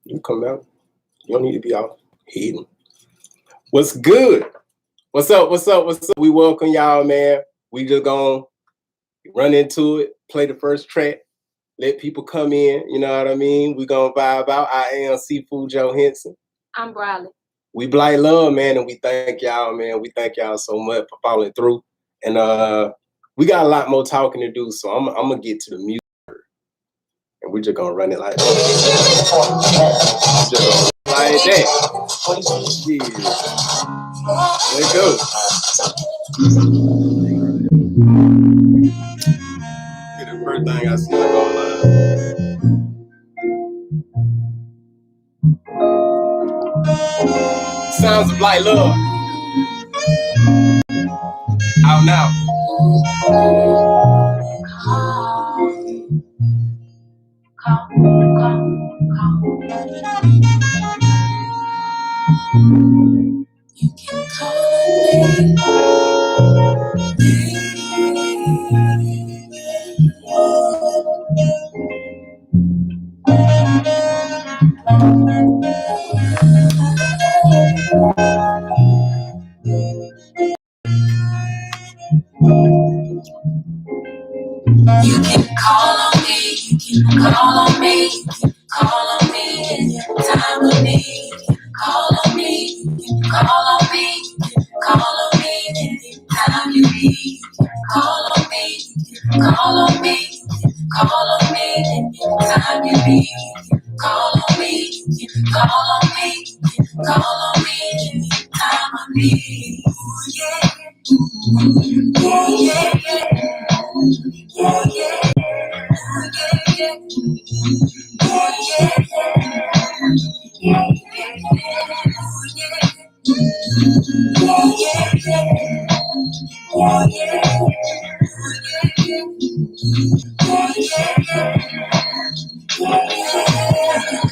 You come out. You don't need to be out hidden. What's good? What's up? What's up? What's up? We welcome y'all, man. We just gonna run into it, play the first track, let people come in. You know what I mean? We gonna vibe out. I am Seafood Joe Henson. I'm Briley. We Blight Love, man, and we thank y'all, man. We thank y'all so much for following through. And we got a lot more talking to do, so I'm gonna get to the music. And we're just gonna run it like that. Just like that. Yeah. Let's go. The first thing I see like online. Sounds of Blight Love. Out now. You can call me. You can call on me, you can call on me, you can call on me in your time of need. Call on me, you can call on me, you can call on me anytime you need. Call on me, you can call on me, you can call on me anytime you need. Call on me, you can call on me, you can call on me anytime I need. Yeah, yeah, yeah, yeah. Yeah, yeah, yeah,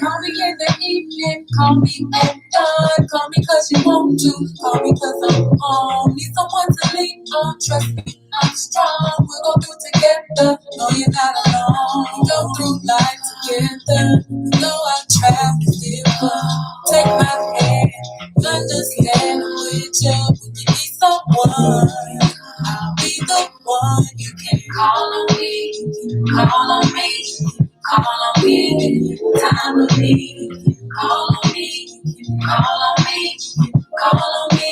Call me in the evening, call me at dawn, call me cause you want to, call me cause I'm home. Need someone to lean on, trust me, I'm strong. We'll go through together, no you're not alone. Go through life together, though I travel still come. Take my hand, understand with you when you need someone. I'll be the one you can call on me, you can call on me. Call on me, time of need. Call on me, call on me, call on me,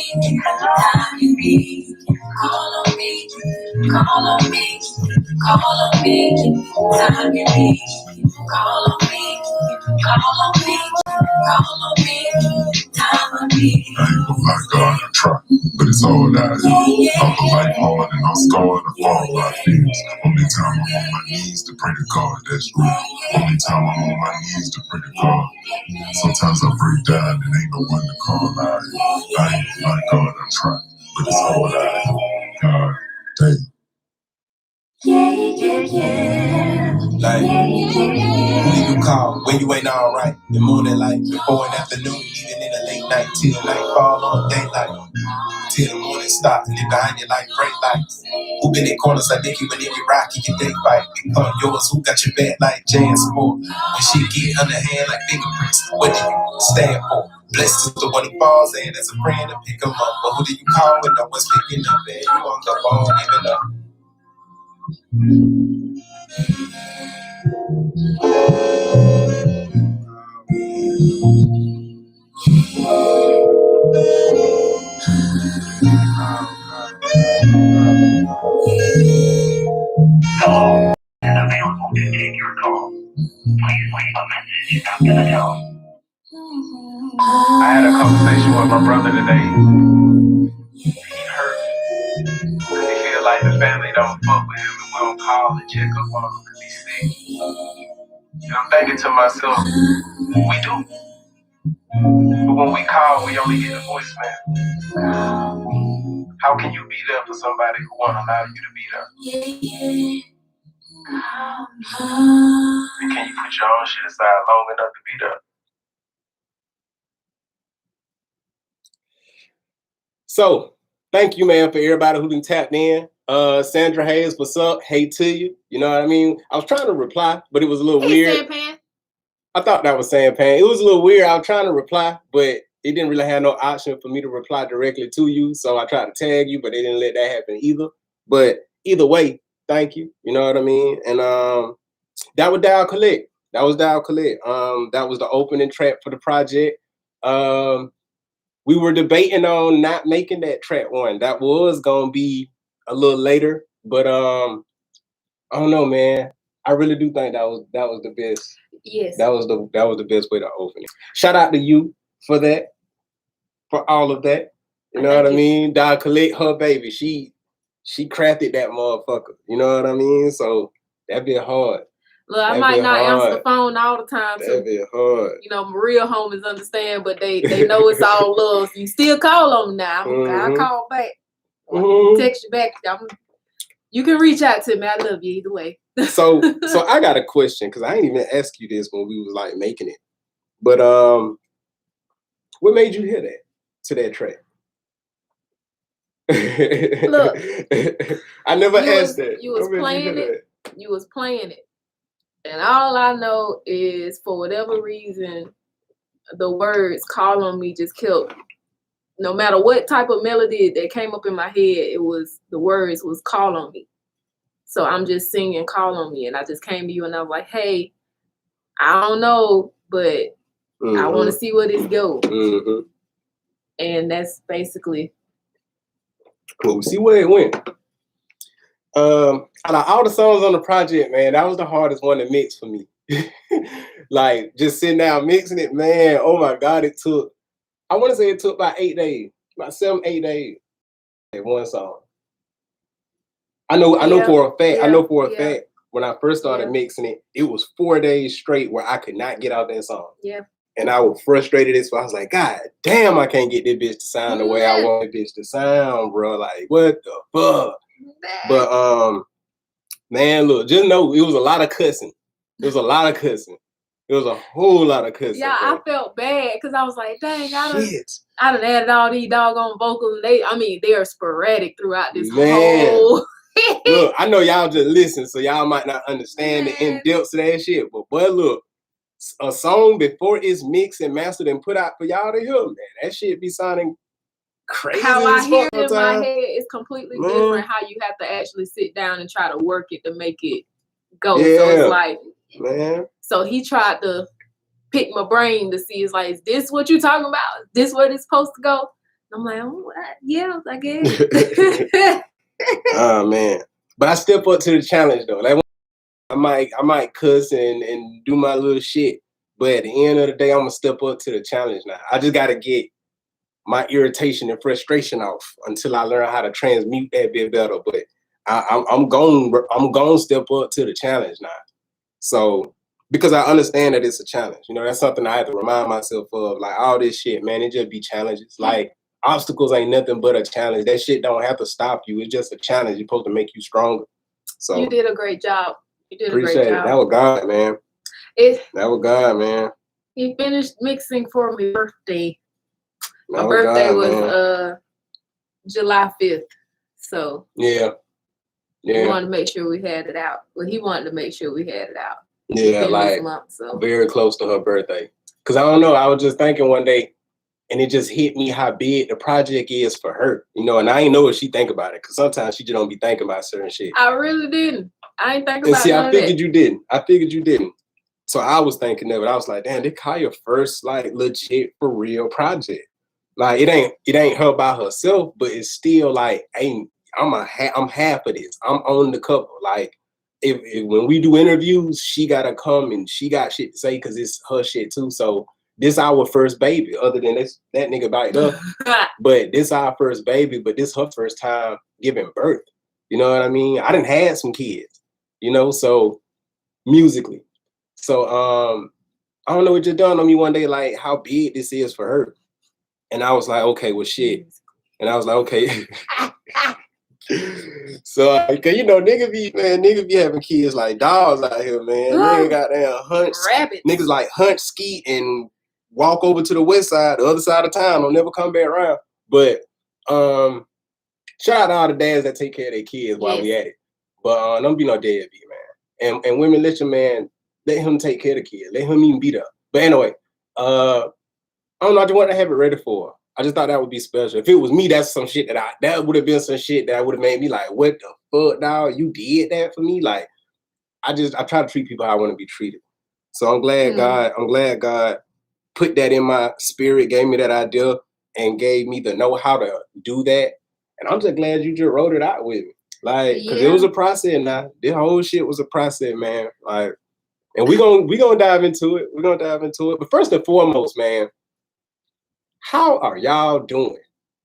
time you need. Call on me, call on me, call on me, time you need. Call on me, call on me, call on me, time of need. I ain't gonna lie, God, I try, but it's all out here. I'm a life hard and I'm scarred and fall by fears. Only time I'm on my knees to pray to God, that's real. Only time I'm on my knees to pray to God. Sometimes I break down and ain't no one to call out here. I ain't gonna lie, God, I try, but it's all out here. God, dang. Like, who do you call when you ain't alright? The morning light, before and afternoon, even in the late night, till nightfall on daylight. Till the morning stop, and then behind you like bright lights. Who been in corners like Nicky when you rock, you can day fight. Become yours, who got your back like Jan Sport? When she get underhand like fingerprints, what do you stand for? Blessed is the one who falls in as a friend to pick 'em up. But who do you call when no one's picking up? And you on the phone giving up. Hello, and available to take your call. Please leave a message after the tone. I had a conversation with my brother today. He hurt because he feel like the family don't fuck with him and we don't call and check up on him because he's sick. And I'm thinking to myself, we do. But when we call, we only get a voicemail. How can you be there for somebody who won't allow you to be there? And can you put your own shit aside long enough to be there? So, thank you, man, for everybody who done tapped in. Sandra Hayes, what's up? Hey to you. You know what I mean? I was trying to reply, but it was a little weird. I thought that was saying Pan. It was a little weird. I was trying to reply, but it didn't really have no option for me to reply directly to you. So I tried to tag you, but they didn't let that happen either. But either way, thank you. You know what I mean? And that was Dial Collect. That was Dial Collect. That was the opening track for the project. We were debating on not making that track one. That was gonna be a little later, but I don't know, man. I really do think that was the best. Yes. That was the best way to open it. Shout out to you for that, for all of that. You know what I mean? Dial Collect, her baby. She crafted that motherfucker. You know what I mean? So that be hard. Look, I might not answer the phone all the time too. That be hard. You know, my real homies understand, but they know it's all love. You still call on me now. I'll call back. Text you back. You can reach out to me. I love you either way. So I got a question, because I ain't even asked you this when we was like making it. But what made you hear that to that track? Look, I never asked that. You was playing it. You was playing it. And all I know is, for whatever reason, the words "call on me" just kept. No matter what type of melody that came up in my head, it was the words was "call on me." So I'm just singing "call on me," and I just came to you and I was like, "Hey, I don't know, but I want to see where this goes." And that's basically. Well, we see where it went. Out of all the songs on the project, man, that was the hardest one to mix for me. Like, just sitting down mixing it, man. Oh my God, it took. I want to say it took about 8 days, about 7-8 days. One song. I know for a fact. I know for a fact. When I first started mixing it, it was 4 days straight where I could not get out that song. Yeah. And I was frustrated as well. I was like, God damn, I can't get this bitch to sound the way I want this bitch to sound, bro. Like, what the fuck? But man, look, just know it was a lot of cussing. It was a lot of cussing. It was a whole lot of cussing. Yeah, bro. I felt bad because I was like, dang, I done added all these doggone vocals. They're sporadic throughout this whole. Look, I know y'all just listen, so y'all might not understand the in-depths of that shit. But boy, look, a song before it's mixed and mastered and put out for y'all to hear, man, that shit be sounding crazy. How I hear it in my head is completely different. How you have to actually sit down and try to work it to make it go. Yeah, so it's like, man. So he tried to pick my brain to see, it's like, is this what you talking about? Is this where it's supposed to go? I'm like, oh, yeah, I guess. Oh man, but I step up to the challenge though. Like, I might cuss and do my little shit, but at the end of the day, I'm gonna step up to the challenge now. I just gotta get my irritation and frustration off until I learn how to transmute that bit better. But I'm going step up to the challenge now. So, because I understand that it's a challenge, you know, that's something I have to remind myself of. Like, all this shit, man, it just be challenges. Like, obstacles ain't nothing but a challenge. That shit don't have to stop you. It's just a challenge. It's supposed to make you stronger. So you did a great job. You did a great job. That was God, man. That was God, man. He finished mixing for my birthday. My birthday was July 5th. So yeah. We wanted to make sure we had it out. Well, he wanted to make sure we had it out. Yeah, like very close to her birthday. Cause I don't know, I was just thinking one day, and it just hit me how big the project is for her. You know, and I ain't know what she think about it. Cause sometimes she just don't be thinking about certain shit. I really didn't. I ain't thinking about it. I figured you didn't. So I was thinking of it. I was like, damn, this Kaya first like legit for real project. Like it ain't her by herself, but it's still like, I'm half of this. I'm on the cover. Like if when we do interviews, she gotta come and she got shit to say because it's her shit too. So this our first baby, other than that nigga bite up. But this our first baby, but this her first time giving birth. You know what I mean? I done had some kids, you know, so musically. So I don't know, it just dawned on me one day like how big this is for her. And I was like, okay, well shit. And I was like, okay. So, cause you know, nigga be having kids like dogs out here, man. Nigga goddamn hunt, niggas like hunt, skeet, and walk over to the west side, the other side of town, don't never come back around. But shout out to all the dads that take care of their kids while we at it. But don't be no deadbeat, man. And women, let your man let him take care of the kid. Let him even be there. But anyway, I don't know. I just want to have it ready for her. I just thought that would be special. If it was me, that's some shit that would have been some shit that would have made me like, what the fuck, dog? You did that for me? Like, I try to treat people how I want to be treated. So I'm glad God put that in my spirit, gave me that idea, and gave me the know-how to do that. And I'm just glad you just wrote it out with me. Like, because it was a process now. This whole shit was a process, man. Like, and we gonna dive into it. We're gonna dive into it. But first and foremost, man, how are y'all doing?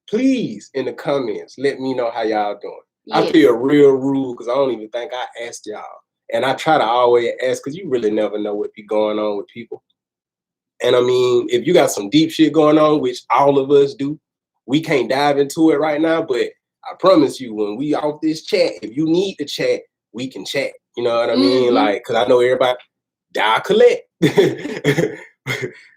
Please, in the comments, let me know how y'all doing. Yes. I feel real rude because I don't even think I asked y'all. And I try to always ask because you really never know what be going on with people. And I mean, if you got some deep shit going on, which all of us do, we can't dive into it right now. But I promise you, when we off this chat, if you need to chat, we can chat. You know what I mean? Like, because I know everybody, dial collect.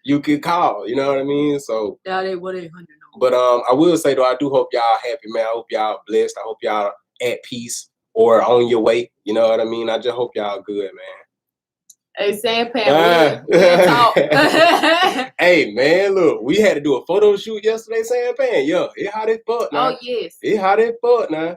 You could call, you know what I mean? So dial 1-800. But I will say though, I do hope y'all happy, man. I hope y'all blessed. I hope y'all at peace or on your way. You know what I mean? I just hope y'all good, man. Hey, Sampan, we talk. Hey, man, look, we had to do a photo shoot yesterday, Sampan. Yo, it hot as fuck now. Oh, yes. It hot as fuck now.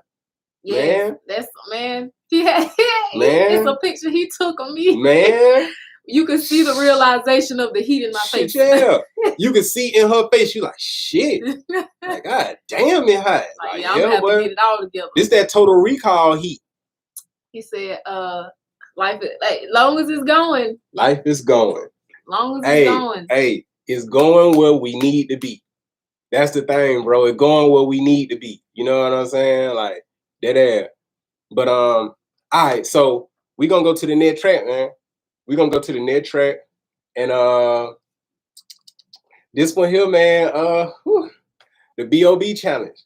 Yes, man. That's, man. It's a picture he took of me. Man. You can see the realization of the heat in my face. Yeah. You can see in her face, you like, shit. Like, God damn it hot. Like, yeah, I'm gonna have to get it all together. This that Total Recall heat. He said, life, like, long as it's going. Life is going. Long as it's going. Hey, it's going where we need to be. That's the thing, bro. It's going where we need to be. You know what I'm saying? Like, that air. But, all right, so we gonna go to the next track, man. We're gonna go to the next track. And this one here, man, the B.O.B. challenge.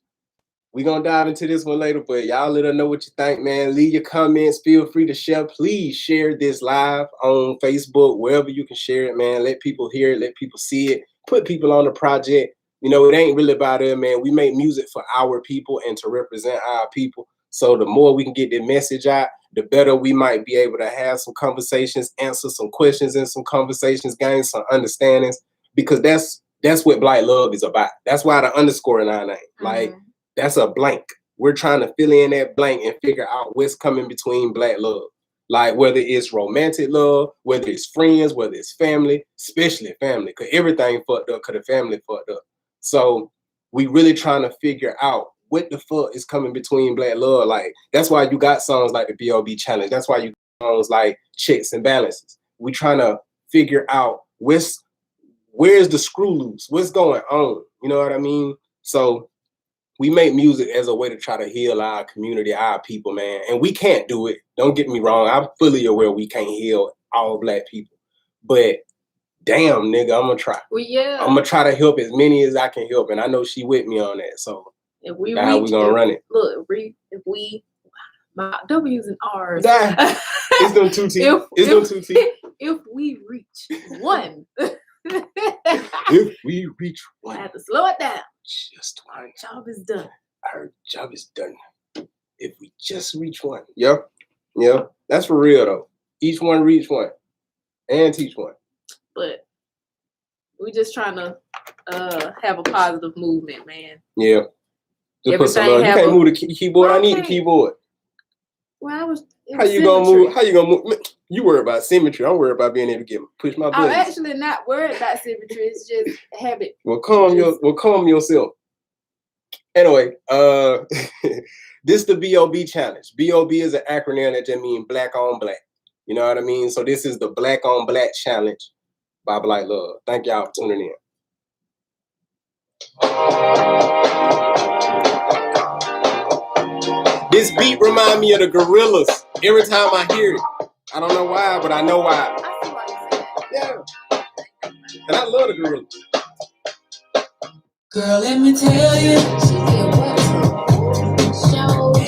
We're gonna dive into this one later, but y'all let us know what you think, man. Leave your comments, feel free to share. Please share this live on Facebook, wherever you can share it, man. Let people hear it, let people see it, put people on the project. You know, it ain't really about it, man. We make music for our people and to represent our people. So the more we can get the message out, the better we might be able to have some conversations, answer some questions in some conversations, gain some understandings, because that's what Black Love is about. That's why the underscore in our name. Like, that's a blank. We're trying to fill in that blank and figure out what's coming between Black love. Like, whether it's romantic love, whether it's friends, whether it's family, especially family, because everything fucked up because the family fucked up. So we really trying to figure out what the fuck is coming between Black love. Like, that's why you got songs like the B.O.B. challenge. That's why you got songs like Checks and Balances. We trying to figure out where's the screw loose, what's going on. You know what I mean? So we make music as a way to try to heal our community, our people, man. And we can't do it. Don't get me wrong. I'm fully aware we can't heal all Black people. But damn, nigga, I'm going to try. Well, yeah. I'm going to try to help as many as I can help. And I know she with me on that. So if we that's how we going to run it. Look, if we, my W's and R's. It's them 2 T. It's them 2 T. If we reach one. If we reach one. I have to slow it down. Just one. Our job is done. Our job is done. If we just reach one. Yep. Yep. That's for real, though. Each one reach one. And teach one. But we just trying to have a positive movement, man. Yeah. Just put some love. You can't move the keyboard. I need the keyboard. Well, how you gonna move? How you gonna move? You worry about symmetry. I'm worried about being able to push my buttons. I'm actually not worried about symmetry. It's just habit. Well, calm yourself. Anyway, this the B.O.B. challenge. B.O.B. is an acronym that just means Black on Black. You know what I mean? So this is the Black on Black challenge by Black Love. Thank y'all for tuning in. This beat remind me of the Gorillas every time I hear it. I don't know why, but I know why. I see why you say that. Yeah. And I love the Gorillas. Girl, let me tell you. She did what? Show me.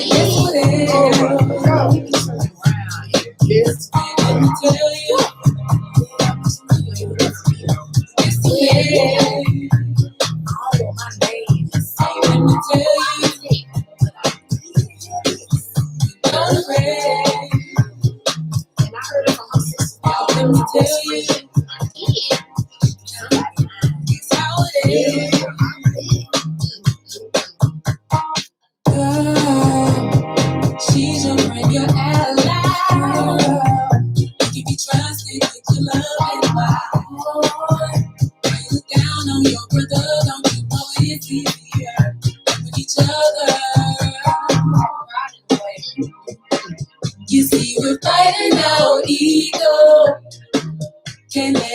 Yes, let me tell you. My name. Let me tell you. And I heard it from my sister. Let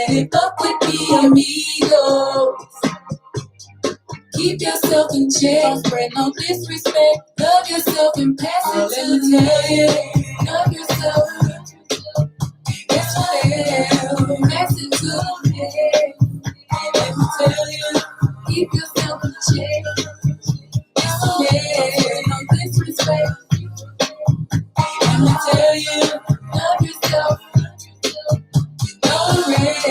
it up with me, amigos. Keep yourself in check, don't spread no disrespect. Love yourself and pass it to the head. Love yourself, yes, well, pass it to the head. Let me tell you, keep yourself in check. Yes, well, no disrespect. Let me tell you, love yourself. Don't red,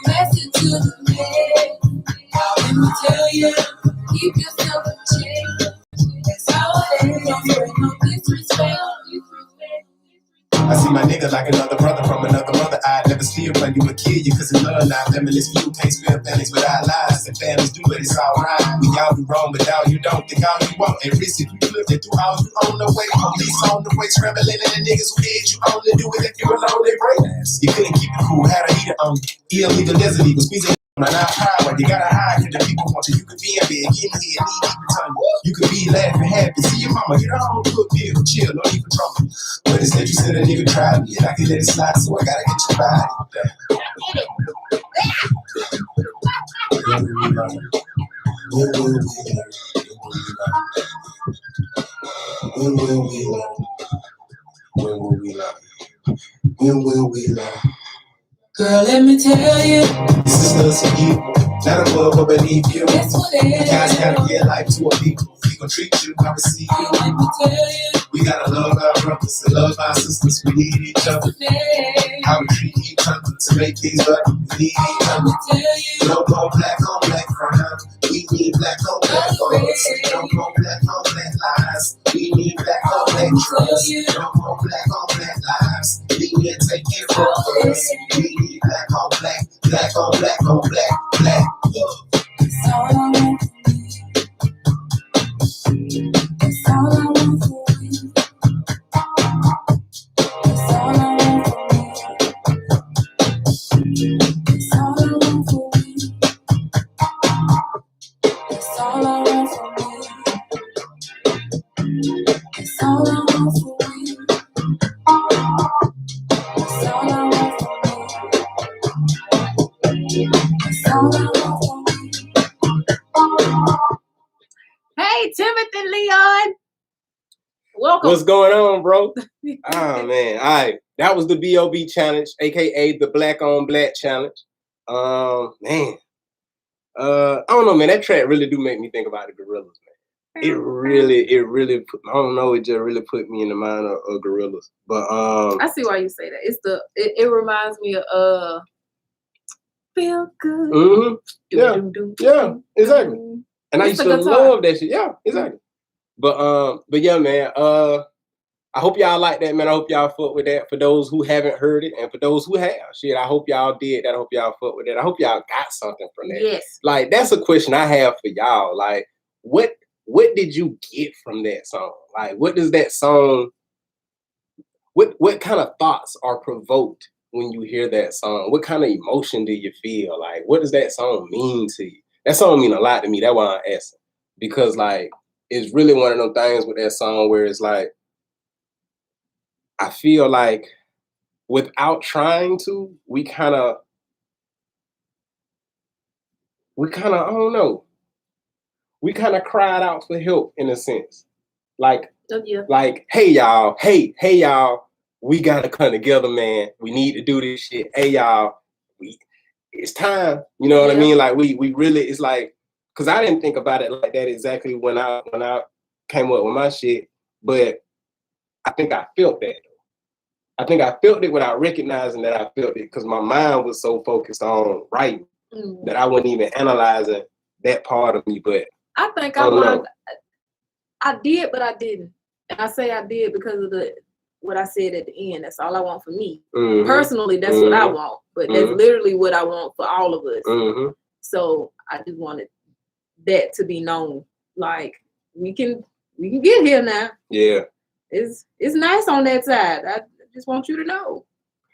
pass it to the head. Let me tell you, keep yourself in check. That's how it is. Don't spread no disrespect. I see my nigga like another brother from another mother. I'd never steal from you or kill you, cause in love now, feminist few can't spell feelings without lies. And families do, but it's alright. We all do wrong, but now you don't think all you want. And risk if you flip it through all you on the way. Police on the way, scrambling, and the niggas who did you only do it if you alone, they break. You couldn't keep it cool, had a heater on. Illegal, desert eagle, squeezing. Not power, you gotta hide, cause the people want you. You could be in bed, get in here, need to tell you. You could be laughing, happy, see your mama, get her home, cook, deal, chill, no need for trouble. But instead you said a nigga tried me, and I can let it slide, so I gotta get your body. When will we love? Girl, let me tell you, This is us and you, not above or beneath you. that's what it You guys is. gotta give life to a people. We gon' treat you, I receive you. Let me tell you, We gotta love our brothers and love our sisters. We need each other. today. How we treat each other to make things better. We need each Let other. me tell you, No more black on black crime. We need black on black laws. No more black on black lies. We need black on black trust. No more black on black lives. We need to take it from us. We need black on black, black on black on black, black love. it's all I want for me. It's all I want for me. It's all I want for me. It's all I want for me. It's all I want for me. It's all I want for me. It's all I want for me. It's all I want for me. Hey, Timothy Leon. Welcome. What's going on, bro? Oh man, all right. That was the B.O.B. challenge, aka the Black on Black challenge. Man. I don't know, man. That track really do make me think about the Gorillas, man. It really I don't know, it just really put me in the mind of Gorillas. But I see why you say that. It reminds me of Feel Good. mhm. Yeah. Doo-doo-doo. Yeah, exactly. And I It's used the to guitar. love that shit. Yeah, exactly. But yeah, man. I hope y'all like that, man. I hope y'all fuck with that. For those who haven't heard it, and for those who have, shit, I hope y'all did that. I hope y'all fuck with that. I hope y'all got something from that. Yes. Like, that's a question I have for y'all. Like, what did you get from that song? Like, what does that song? What kind of thoughts are provoked when you hear that song? What kind of emotion do you feel? Like, what does that song mean to you? That song mean a lot to me. That's why I'm asking. Because, like, it's really one of those things with that song where it's like, I feel like without trying to, we kind of, I don't know. We kind of cried out for help in a sense. Like, Yeah. like, hey y'all, we gotta come together, man. We need to do this shit. Hey y'all, it's time. You know what I Yeah. mean? Like we really, it's like, cause I didn't think about it like that exactly when I came up with my shit, but I think I felt that. I think I felt it without recognizing that I felt it, because my mind was so focused on writing that I wasn't even analyzing that part of me. But I think I don't know. I did, but I didn't. And I say I did because of what I said at the end. That's all I want for me. Mhm. Personally, that's what I want. But that's literally what I want for all of us. Mhm. So I just wanted that to be known. Like, we can get here now. Yeah. It's nice on that side. I just want you to know.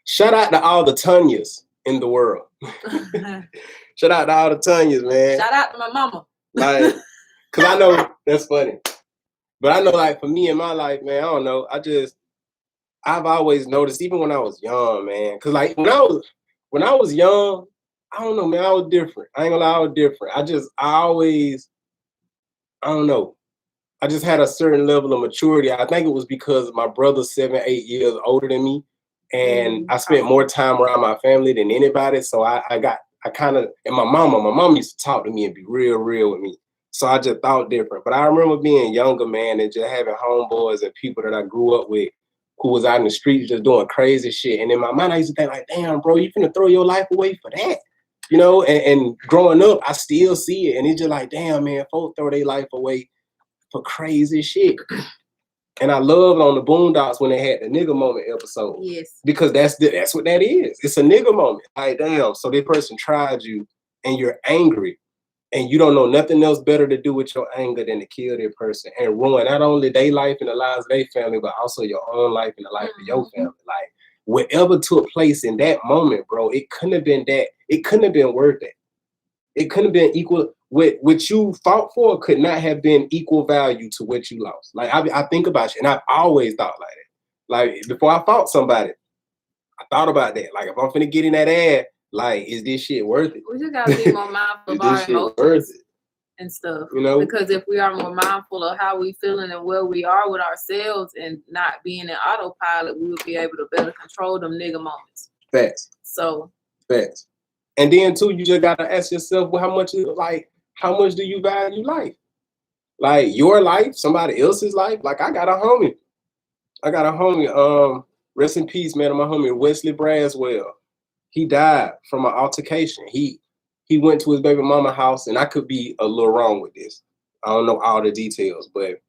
Shout out to all the Tanyas in the world. Shout out to all the Tanyas, man. Shout out to my mama. Like, cause I know that's funny, but I know, like, for me in my life, man, I don't know. I've always noticed, even when I was young, man, cause like when I was young, I don't know, man. I was different. I ain't gonna lie, I was different. I don't know. I just had a certain level of maturity. I think it was because my brother's 7, 8 years older than me, and I spent more time around my family than anybody. So I kind of, and my mom used to talk to me and be real with me. So I just thought different. But I remember being younger, man, and just having homeboys and people that I grew up with who was out in the streets just doing crazy shit. And in my mind, I used to think like, damn, bro, you finna throw your life away for that? You know, and growing up, I still see it. And it's just like, damn, man, folks throw their life away for crazy shit. And I loved on the Boondocks when they had the nigga moment episode. Yes. Because that's what that is. It's a nigga moment. Like, damn, so this person tried you and you're angry and you don't know nothing else better to do with your anger than to kill that person and ruin not only their life and the lives of their family, but also your own life and the life of your family. Like, whatever took place in that moment, bro, it couldn't have been that. It couldn't have been worth it. It couldn't have been equal. What you fought for could not have been equal value to what you lost. Like, I think about you, and I've always thought like that. Like, before I fought somebody, I thought about that. Like, if I'm finna get in that ass, like, is this shit worth it? We just gotta be more mindful of our emotions and stuff. You know? Because if we are more mindful of how we feeling and where we are with ourselves and not being in autopilot, we will be able to better control them nigga moments. Facts. So. Facts. And then too, you just gotta ask yourself, well, how much do you value life? Like your life, somebody else's life. Like I got a homie. Rest in peace, man. My homie Wesley Braswell. He died from an altercation. He went to his baby mama house, and I could be a little wrong with this. I don't know all the details, but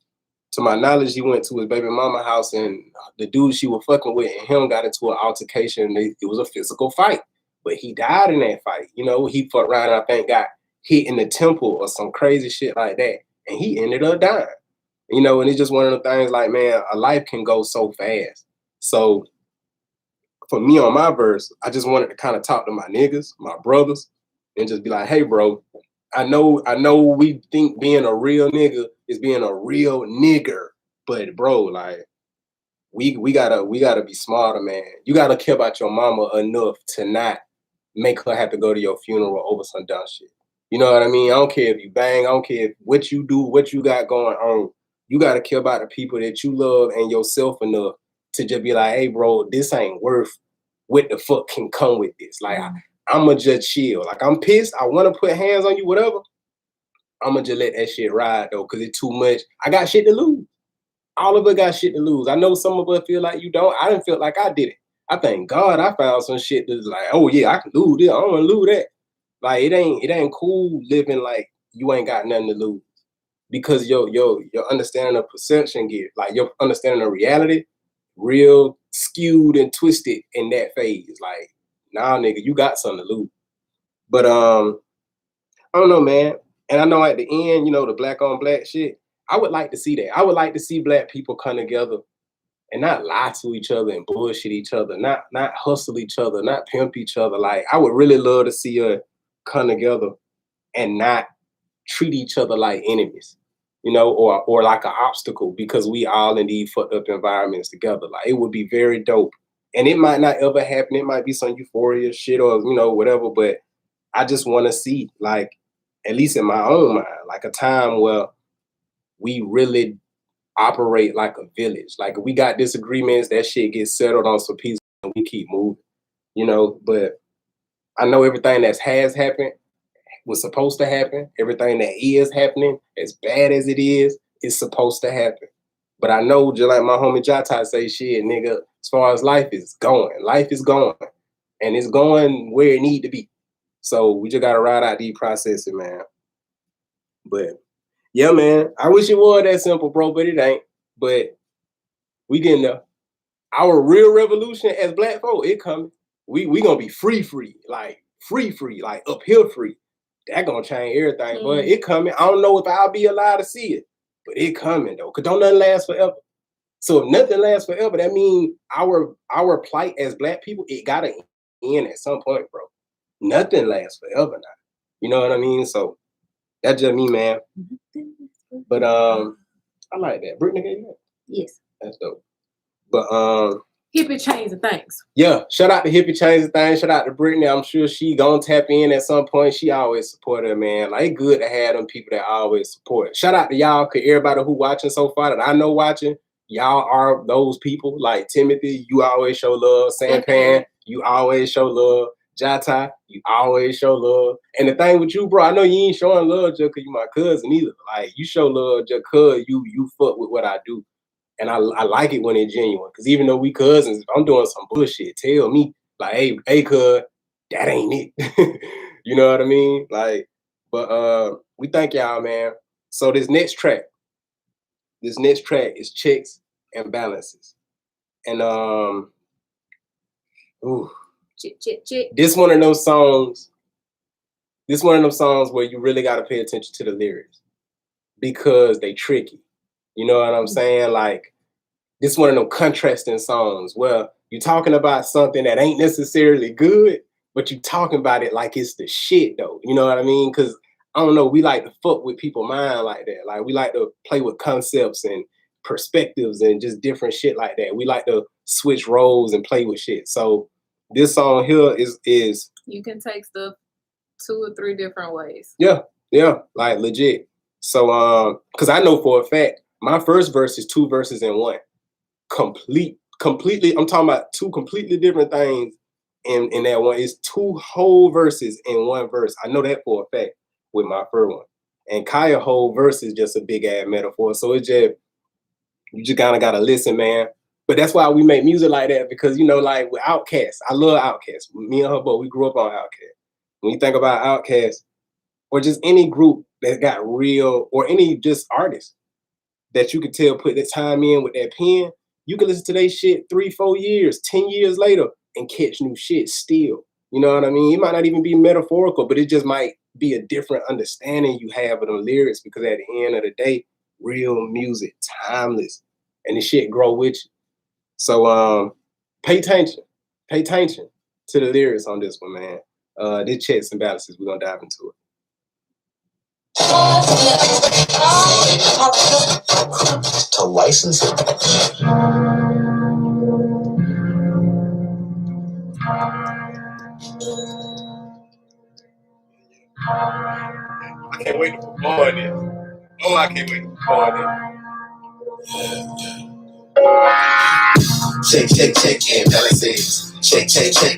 to my knowledge, he went to his baby mama house, and the dude she was fucking with and him got into an altercation. And it was a physical fight. But he died in that fight. You know, he fucked around and I think got hit in the temple or some crazy shit like that. And he ended up dying. You know, and it's just one of the things like, man, a life can go so fast. So for me on my verse, I just wanted to kind of talk to my niggas, my brothers, and just be like, hey, bro, I know we think being a real nigga is being a real nigger. But bro, like, we gotta be smarter, man. You gotta care about your mama enough to not make her have to go to your funeral over some dumb shit. You know what I mean? I don't care if you bang, I don't care what you do, what you got going on. You gotta care about the people that you love and yourself enough to just be like, hey, bro, this ain't worth what the fuck can come with this. Like, I'ma just chill. Like, I'm pissed. I wanna put hands on you, whatever. I'ma just let that shit ride though, cause it's too much. I got shit to lose. All of us got shit to lose. I know some of us feel like you don't. I didn't feel like I did it. I thank God I found some shit that's like, oh yeah, I can lose this. I don't want to lose that. Like it ain't cool living like you ain't got nothing to lose. Because your understanding of perception like your understanding of reality real skewed and twisted in that phase. Like, nah, nigga, you got something to lose. But I don't know, man. And I know at the end, you know, the black on black shit, I would like to see that. I would like to see black people come together and not lie to each other and bullshit each other, not hustle each other, not pimp each other. Like, I would really love to see us come together and not treat each other like enemies, you know, or like an obstacle because we all in these fucked up environments together. Like, it would be very dope. And it might not ever happen. It might be some euphoria shit or, you know, whatever. But I just want to see, like, at least in my own mind, like a time where we really operate like a village. Like, if we got disagreements, that shit gets settled on some peace and we keep moving, you know. But I know everything that has happened was supposed to happen. Everything that is happening, as bad as it is supposed to happen. But I know, just like my homie Jata say, shit, nigga, as far as life is going, and it's going where it need to be. So we just gotta ride out these processes, man. But yeah, man, I wish it was that simple, bro, but it ain't. But we getting there. Our real revolution as black folk, it coming. We gonna be free, like up here free. That gonna change everything, but it coming. I don't know if I'll be allowed to see it, but it coming though, cause don't nothing last forever. So if nothing lasts forever, that means our plight as black people, it gotta end at some point, bro. Nothing lasts forever now. You know what I mean? So that's just me, man. But I like that. Brittany gave you that? Yes. That's dope. But Hippie chains and things. Yeah, shout out to Hippie Chains and Things. Shout out to Brittany. I'm sure she gonna tap in at some point. She always support her, man. Like, good to have them people that always support. Shout out to y'all, cause everybody who watching so far that I know watching, y'all are those people. Like Timothy, you always show love. Sampan, you always show love. Jata, you always show love. And the thing with you, bro, I know you ain't showing love just cause you my cousin either. Like, you show love just cause you fuck with what I do. And I like it when it's genuine. Because even though we cousins, if I'm doing some bullshit, tell me, like, hey, cuz, that ain't it. You know what I mean? Like, but we thank y'all, man. So this next track is Checks and Balances. And this one of those songs where you really gotta pay attention to the lyrics because they tricky. You know what I'm saying? Like, this one of them contrasting songs where you're talking about something that ain't necessarily good, but you talking about it like it's the shit though. You know what I mean? Because I don't know, we like to fuck with people's mind like that. Like, we like to play with concepts and perspectives and just different shit like that. We like to switch roles and play with shit. So this song here is you can take stuff 2 or 3 different ways. Yeah, like legit. So because I know for a fact my first verse is 2 verses in one. Completely, I'm talking about 2 completely different things in that one. It's 2 whole verses in one verse. I know that for a fact with my first one. And Kaya whole verse is just a big ass metaphor. So it's just, you just kind of gotta listen, man. But that's why we make music like that, because, you know, like with Outkast, I love Outkast. Me and her both, we grew up on Outkast. When you think about Outkast, or just any group that got real, or any just artist that you could tell put the time in with that pen, you can listen to their shit 3-4 years, 10 years later and catch new shit still. You know what I mean? It might not even be metaphorical, but it just might be a different understanding you have of them lyrics, because at the end of the day, real music, timeless, and the shit grow with you. So pay attention to the lyrics on this one, man. This Checks and Balances, we're gonna dive into it. To license it. I can't wait to perform this. Oh, I can't wait to perform this. Check and balances. Check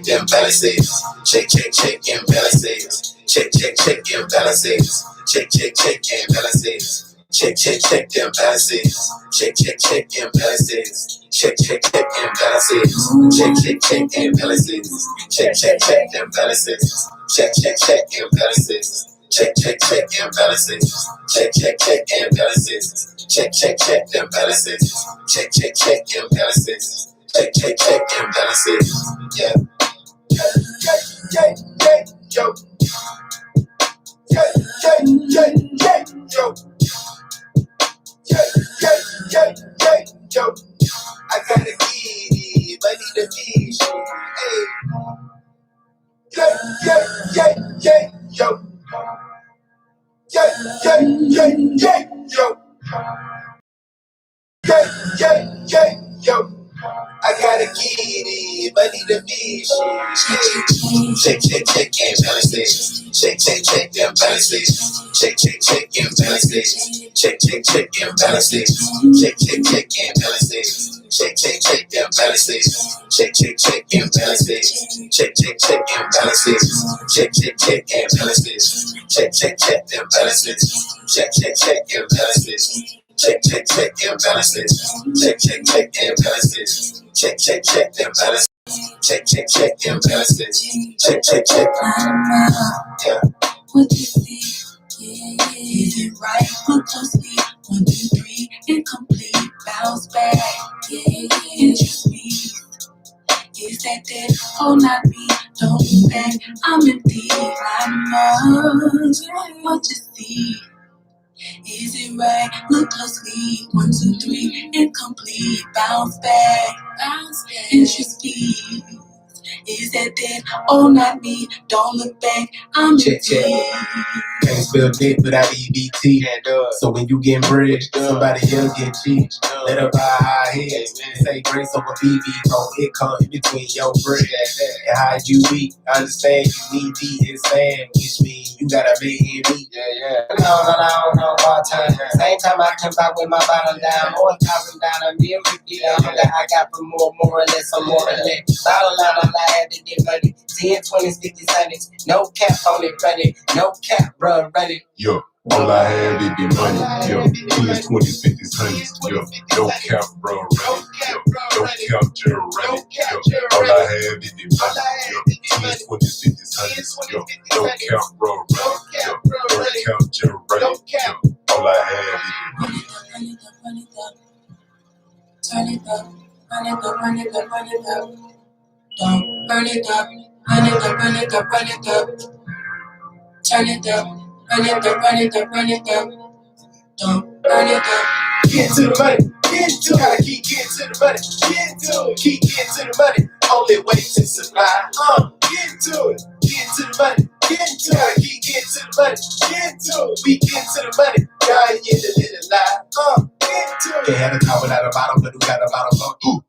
them balances. Check and balances. Check and balances. Check and balances. Check them balances. Check and balances. Check and balances. Check and balances. Check them balances. Check and balances. Check and balances. Check and balances. Check them balances. Check and balances. Check and balances. Yeah. Yo. Yo. I gotta get money to feed you. Hey. Yo. Yo. I gotta get it, money to be check and balances. Check them balances. Check and balances. Check and balances. Check and balances. Check them balances. Check and balances. Check and balances. Check and balances. Check them balances. Check and balances. Check and balances. Check and balances. Check them balances. Check and balances. Check. Yeah. What you see? Is it right? Look closely. 1, 2, 3, incomplete. Bounce back. Interest me. Is that? Oh, not me. Don't look back. I'm empty. What you see? Is it right? Look closely. 1, 2, 3, incomplete. Bounce back. Interest me. Is that? Oh, not me. Don't look back. I'm empty. Can't spell dick without EBT. So when you get bread, somebody else get cheap. Let her buy high head. Say grace over BB. On it come in between your bread. And how you eat. I understand you need deep insane. Which means you gotta make it eat. No, about time. Same time I come back with my bottom down. More thousand down a meal, 50 down. I got for more or less, or more or less. Bottom line, I had to get money. 10, 20s, 50s, 100s. No cap on it, run it. No cap, bruh, run it. Yo, all I had is the money. Yo, 10s, 20s, 50s, 100s. Yo, no cap, bro, run it. Yo, no cap, Gerald, run it. Yo, all I had is the money. Yo, 10s, 20s, 50s, 100s. Yo, no cap, bro, run it. Yo, no cap, Gerald, run it. Yo, all I had is the money. Turn it up, run it up, run it up, run it up. Don't burn it up, run it up, run it up, run it up. Turn it up, run it up, run it up, run it up. Don't burn it up. Get to the money, get to it. Gotta keep getting to the money, get to it. Keep getting to the money, only way to supply. Get to it, get to the money, get to it. Gotta keep getting to the money, get to it. We get to the money, God in the little lie. Get to it. Can't have a top without a bottom, but who got a bottom?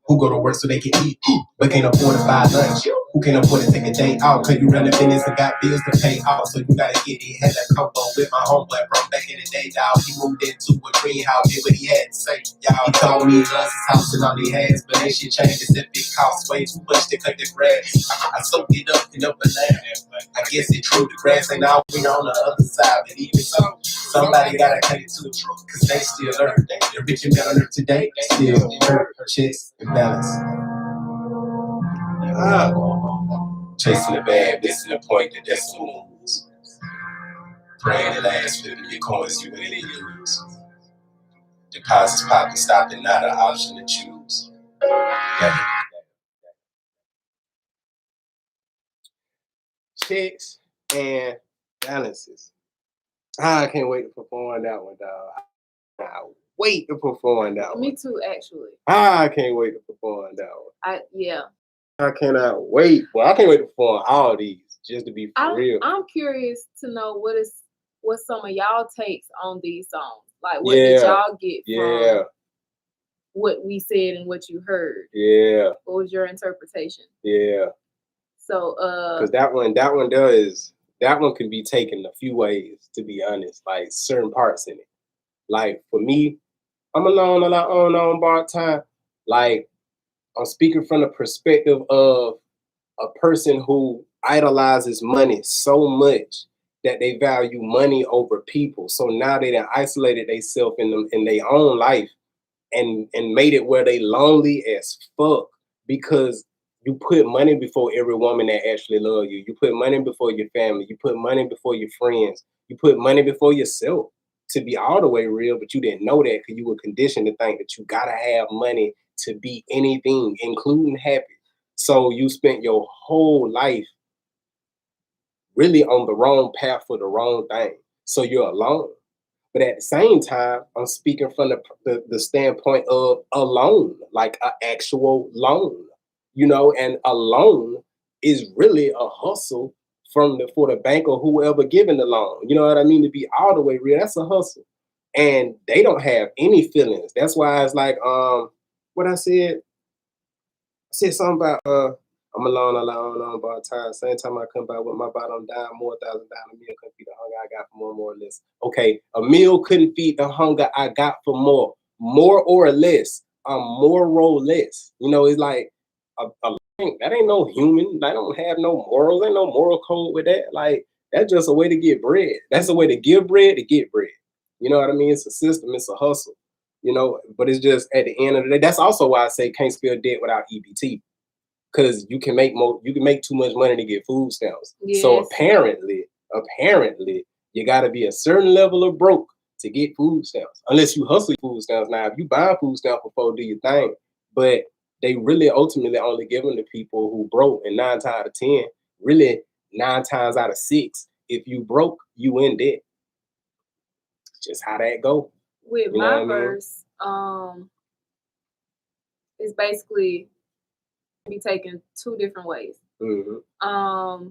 Who go to work so they can eat? But can't afford to buy lunch. Who can't afford to take a day out? Cause you run a business and got bills to pay off. So you gotta get it. Had a combo with my homeboy from back in the day, dawg. He moved into a greenhouse, did what he had to say. Y'all, he told me he loves his house and all he has. But that shit changes if it costs way too much to cut the grass. I soaked it up and up and down. I guess it's true, the grass ain't always on the other side. But even so, somebody gotta cut it too. Cause they still learn. The rich and better learn today, still hurt. Checks and balance. Chasing the bag, missing the point, the decimal moves. Praying the last flipping your coins you really use. Deposits popping, stopping, not an option to choose. Yeah. Checks and balances. I can't wait to perform that one, dog. I can't wait to perform that one. Me too, actually. I can't wait to perform that one. Yeah. I cannot wait. Well, I can't wait to perform all these, just to be for real. I'm curious to know what some of y'all takes on these songs. Like, what did y'all get from what we said and what you heard? Yeah. What was your interpretation? Yeah. So, because that one can be taken a few ways, to be honest. Like certain parts in it. Like for me, I'm alone on bar time. Like I'm speaking from the perspective of a person who idolizes money so much that they value money over people. So now they done isolated themselves in their own life and made it where they lonely as fuck because you put money before every woman that actually love you. You put money before your family. You put money before your friends. You put money before yourself. To be all the way real, but you didn't know that because you were conditioned to think that you gotta have money to be anything, including happy. So you spent your whole life really on the wrong path for the wrong thing. So you're alone. But at the same time, I'm speaking from the standpoint of a loan, like an actual loan, you know, and a loan is really a hustle for the bank or whoever giving the loan. You know what I mean? To be all the way real, that's a hustle. And they don't have any feelings. That's why it's like, what I said something about, I'm alone by time. Same time I come by with my bottom down, more $1,000 a meal couldn't feed the hunger I got for more or less. Okay, a meal couldn't feed the hunger I got for more or less. More or less. You know, it's like that ain't no human. I don't have no morals. Ain't no moral code with that. Like that's just a way to get bread. That's a way to give bread to get bread. You know what I mean? It's a system. It's a hustle. You know, but it's just at the end of the day. That's also why I say can't spell debt without EBT. Because you can make too much money to get food stamps. Yes. So apparently, you got to be a certain level of broke to get food stamps. Unless you hustle food stamps. Now, if you buy food stamps before, do your thing. But they really ultimately only give them to people who broke. And 9 times out of 10, really 9 times out of 6, if you broke, you in debt. Just how that go. With my verse, it's basically be taken 2 different ways. Mm-hmm.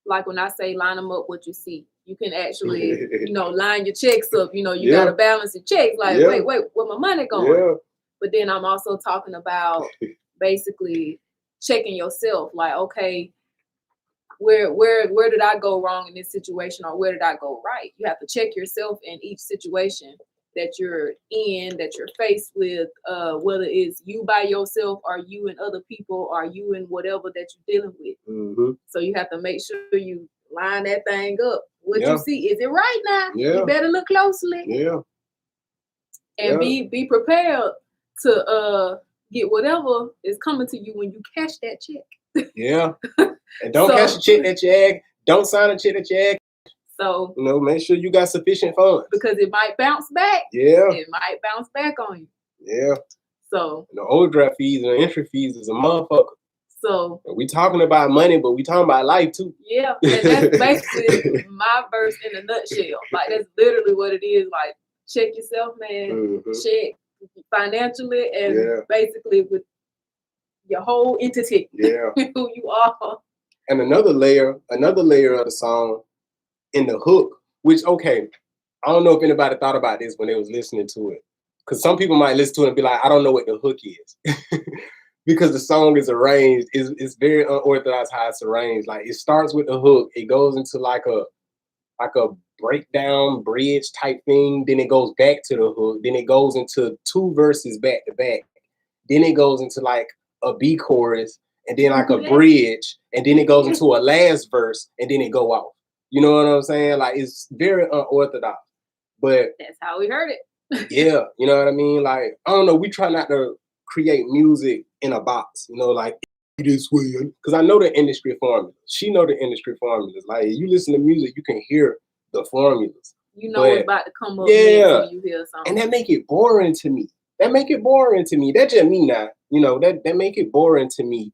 like when I say line them up what you see, you can actually, line your checks up. You gotta balance your checks. Like, wait, where my money going? Yeah. But then I'm also talking about basically checking yourself. Like, okay, where did I go wrong in this situation, or where did I go right? You have to check yourself in each situation that you're in, that you're faced with, whether it's you by yourself or you and other people or you and whatever that you're dealing with. Mm-hmm. So you have to make sure you line that thing up. What you see, is it right now? You better look closely. Yeah. And be prepared to get whatever is coming to you when you cash that check. Yeah. And don't cash a check that you ask. Don't sign a check that you ask. So make sure you got sufficient funds. Because it might bounce back. Yeah. It might bounce back on you. Yeah. So the overdraft fees and the entry fees is a motherfucker. So we talking about money, but we talking about life too. Yeah. And that's basically my verse in a nutshell. Like that's literally what it is. Like check yourself, man. Mm-hmm. Check financially and basically with your whole entity. Yeah. Who you are. And another layer of the song in the hook, which, okay, I don't know if anybody thought about this when they was listening to it. Because some people might listen to it and be like, I don't know what the hook is. Because the song is arranged, it's very unorthodox how it's arranged. Like it starts with the hook, it goes into like a breakdown bridge type thing, then it goes back to the hook, then it goes into 2 verses back to back, then it goes into like a B chorus, and then like a bridge, and then it goes into a last verse, and then it go off. You know what I'm saying? Like it's very unorthodox, but that's how we heard it. Yeah, you know what I mean? Like I don't know, we try not to create music in a box, like this way, because I know the industry formulas. She know the industry formulas. Like you listen to music, you can hear the formulas. You know what's about to come up when you hear something, and that make it boring to me. That's just me now. That make it boring to me.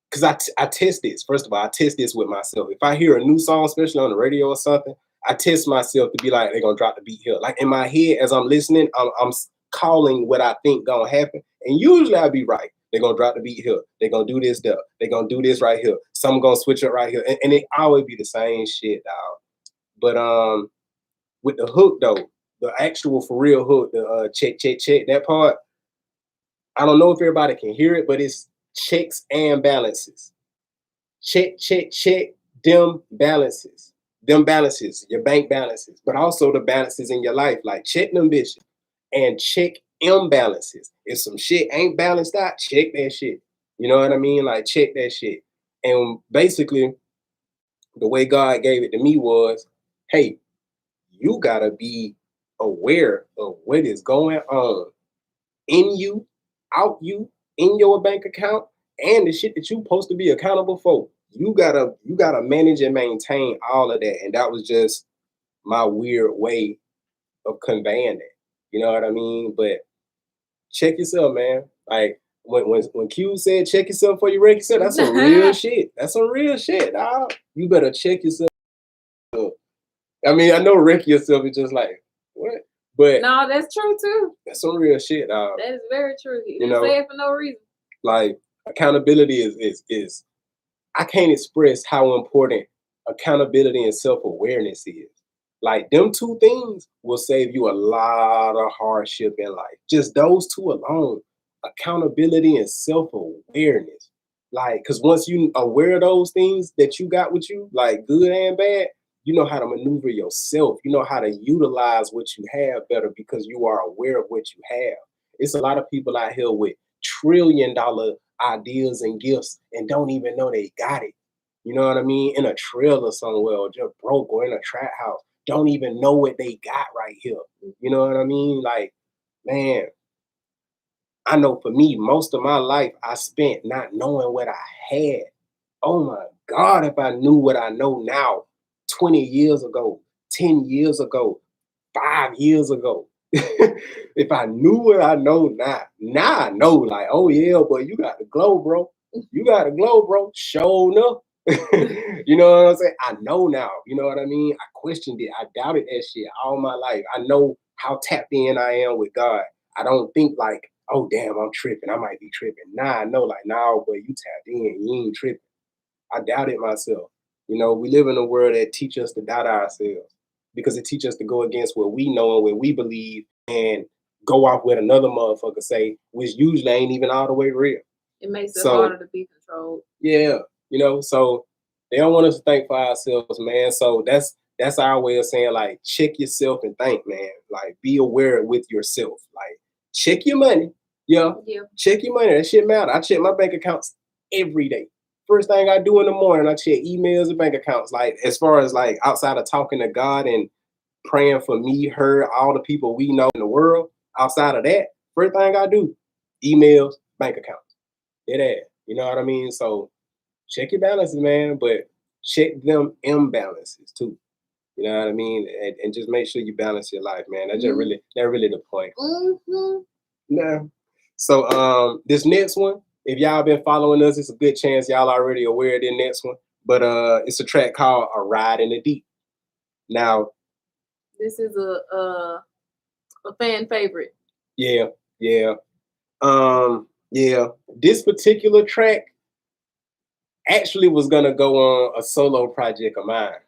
Because I test this. First of all, I test this with myself. If I hear a new song, especially on the radio or something, I test myself to be like, they're going to drop the beat here. Like in my head, as I'm listening, I'm calling what I think going to happen. And usually I'll be right. They're going to drop the beat here. They're going to do this there. They're going to do this right here. Some going to switch it right here. And it always be the same shit, dog. But with the hook, though, the actual for real hook, the check, check, check, that part, I don't know if everybody can hear it, but it's checks and balances. Check, check, check, them balances. Them balances, your bank balances, but also the balances in your life. Like check them bitches and check imbalances. If some shit ain't balanced out, check that shit. You know what I mean? Like check that shit. And basically, the way God gave it to me was, hey, you gotta be aware of what is going on in you, out you, in your bank account, and the shit that you supposed to be accountable for. You gotta manage and maintain all of that. And that was just my weird way of conveying that. You know what I mean? But check yourself, man. Like when Q said check yourself before you wreck yourself, that's some real shit. That's some real shit, dog. You better check yourself. I mean, I know wreck yourself is just like, what? But no, that's true too. That's some real shit, dog. That is very true. You didn't say it for no reason. Like accountability is I can't express how important accountability and self-awareness is. Like them 2 things will save you a lot of hardship in life. Just those 2 alone, accountability and self-awareness. Like, because once you aware of those things that you got with you, like good and bad, you know how to maneuver yourself. You know how to utilize what you have better because you are aware of what you have. It's a lot of people out here with $1 trillion ideas and gifts and don't even know they got it. You know what I mean? In a trailer somewhere, or just broke, or in a trap house, don't even know what they got right here. You know what I mean? Like, man, I know for me, most of my life I spent not knowing what I had. Oh my God, if I knew what I know now, 20 years ago, 10 years ago, 5 years ago. If I knew what I know now I know, like, oh yeah, but you got the glow, bro. You got the glow, bro. Show enough. You know what I'm saying? I know now. You know what I mean? I questioned it. I doubted that shit all my life. I know how tapped in I am with God. I don't think like, oh damn, I'm tripping. I might be tripping. Nah, I know, like, nah, boy, you tapped in. You ain't tripping. I doubted myself. You know, we live in a world that teaches us to doubt ourselves because it teaches us to go against what we know and what we believe and go off with another motherfucker say, which usually ain't even all the way real. It makes it So- harder to be controlled. Yeah, you know, so they don't want us to think for ourselves, man. So that's our way of saying, like, check yourself and think, man. Like, be aware with yourself. Like, check your money. Yeah, Yeah. check your money. That shit matter. I check my bank accounts every day. First thing I do in the morning, I check emails and bank accounts. Like, as far as like outside of talking to God and praying for me, her, all the people we know in the world, outside of that, first thing I do, emails, bank accounts. Dead ass. You know what I mean? So check your balances, man, but check them imbalances too. You know what I mean? And just make sure you balance your life, man. That's just really the point. Mm-hmm. Nah. So this next one, if y'all been following us, it's a good chance y'all already aware of the next one. But it's a track called A Ride in the Deep. Now, This is a fan favorite. yeah. This particular track actually was gonna go on a solo project of mine.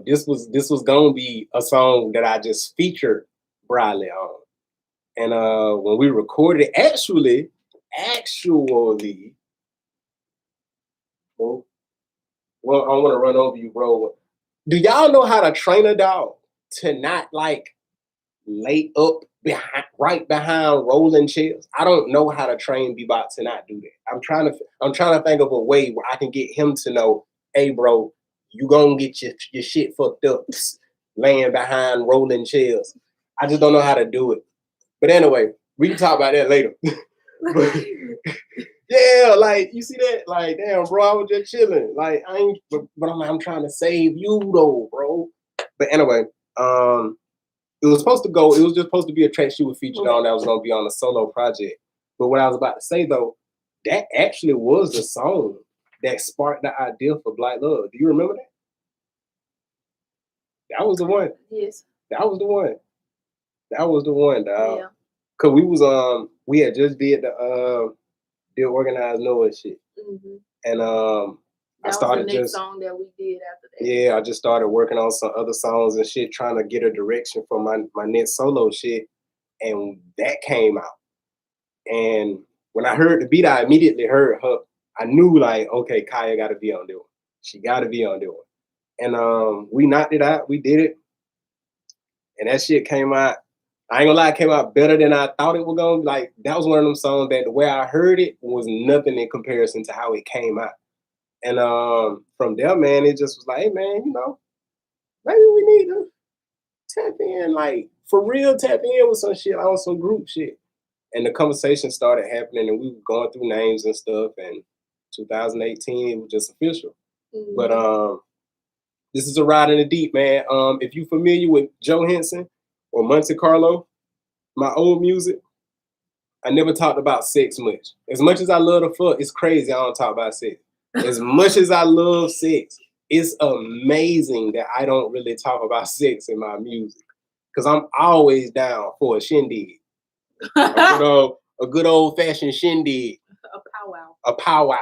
This was gonna be a song that I just featured Briley on. And when we recorded it, actually, well, I want to run over you, bro. Do y'all know how to train a dog to not like lay up right behind rolling chairs? I don't know how to train Bebop to not do that. I'm trying to think of a way where I can get him to know, hey, bro, you gonna get your shit fucked up laying behind rolling chairs. I just don't know how to do it. But anyway, we can talk about that later. But, yeah, like, you see that? Like, damn, bro, I was just chilling. Like, I ain't, but I'm like, I'm trying to save you though, bro. But anyway, it was just supposed to be a track she was featured on that was gonna be on a solo project. But what I was about to say though, that actually was the song that sparked the idea for Black Love. Do you remember that? That was the one. Yes. That was the one. That was the one, dog. Yeah. Cause we had just did the Organized Noah shit. Mm-hmm. And I That started was the next just song that we did after that. yeah, I just started working on some other songs and shit, trying to get a direction for my next solo shit. And that came out. And when I heard the beat, I immediately heard her. I knew like, okay, Kaya gotta be on this one. She gotta be on this one. And we knocked it out, we did it. And that shit came out. I ain't gonna lie, it came out better than I thought it was gonna. Like, that was one of them songs that the way I heard it was nothing in comparison to how it came out. And from there, man, it just was like, hey, man, you know, maybe we need to tap in, like, for real, tap in with some shit on some group shit. And the conversation started happening, and we were going through names and stuff. And 2018, it was just official. Mm-hmm. But this is A Ride in the Deep, man. If you're familiar with Joe Henson or Monte Carlo, my old music, I never talked about sex much. As much as I love the fuck, it's crazy I don't talk about sex. As much as I love sex, it's amazing that I don't really talk about sex in my music. Because I'm always down for a shindig. A good old fashioned shindig. A powwow. A powwow.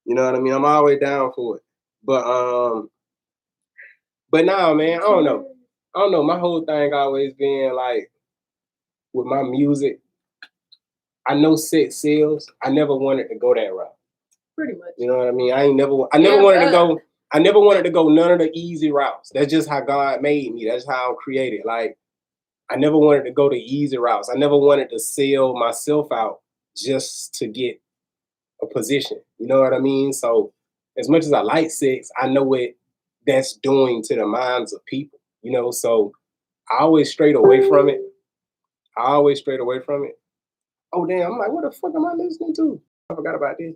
You know what I mean? I'm always down for it. But nah, man, I don't know. My whole thing always been like, with my music, I know sex sells. I never wanted to go that route. Pretty much. You know what I mean? I never wanted to go none of the easy routes. That's just how God made me. That's how I'm created. Like, I never wanted to go the easy routes. I never wanted to sell myself out just to get a position. You know what I mean? So as much as I like sex, I know what that's doing to the minds of people. You know, so I always strayed away from it. Oh damn, I'm like, what the fuck am I listening to? I forgot about this.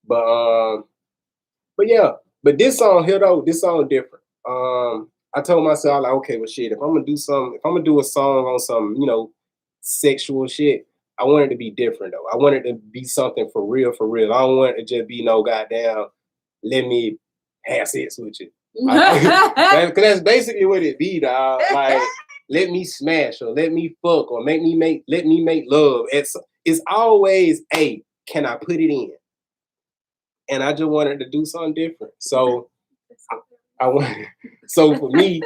But yeah, but this song here though, this song different. I told myself, like, okay, well shit, if I'm gonna do a song on some, you know, sexual shit, I want it to be different though. I want it to be something for real. I don't want it to just be no goddamn, let me have sex with you. Cause that's basically what it be, dog. Like, let me smash or let me fuck or let me make love. It's always, hey, can I put it in? and I just wanted to do something different. So I wanted, so for me,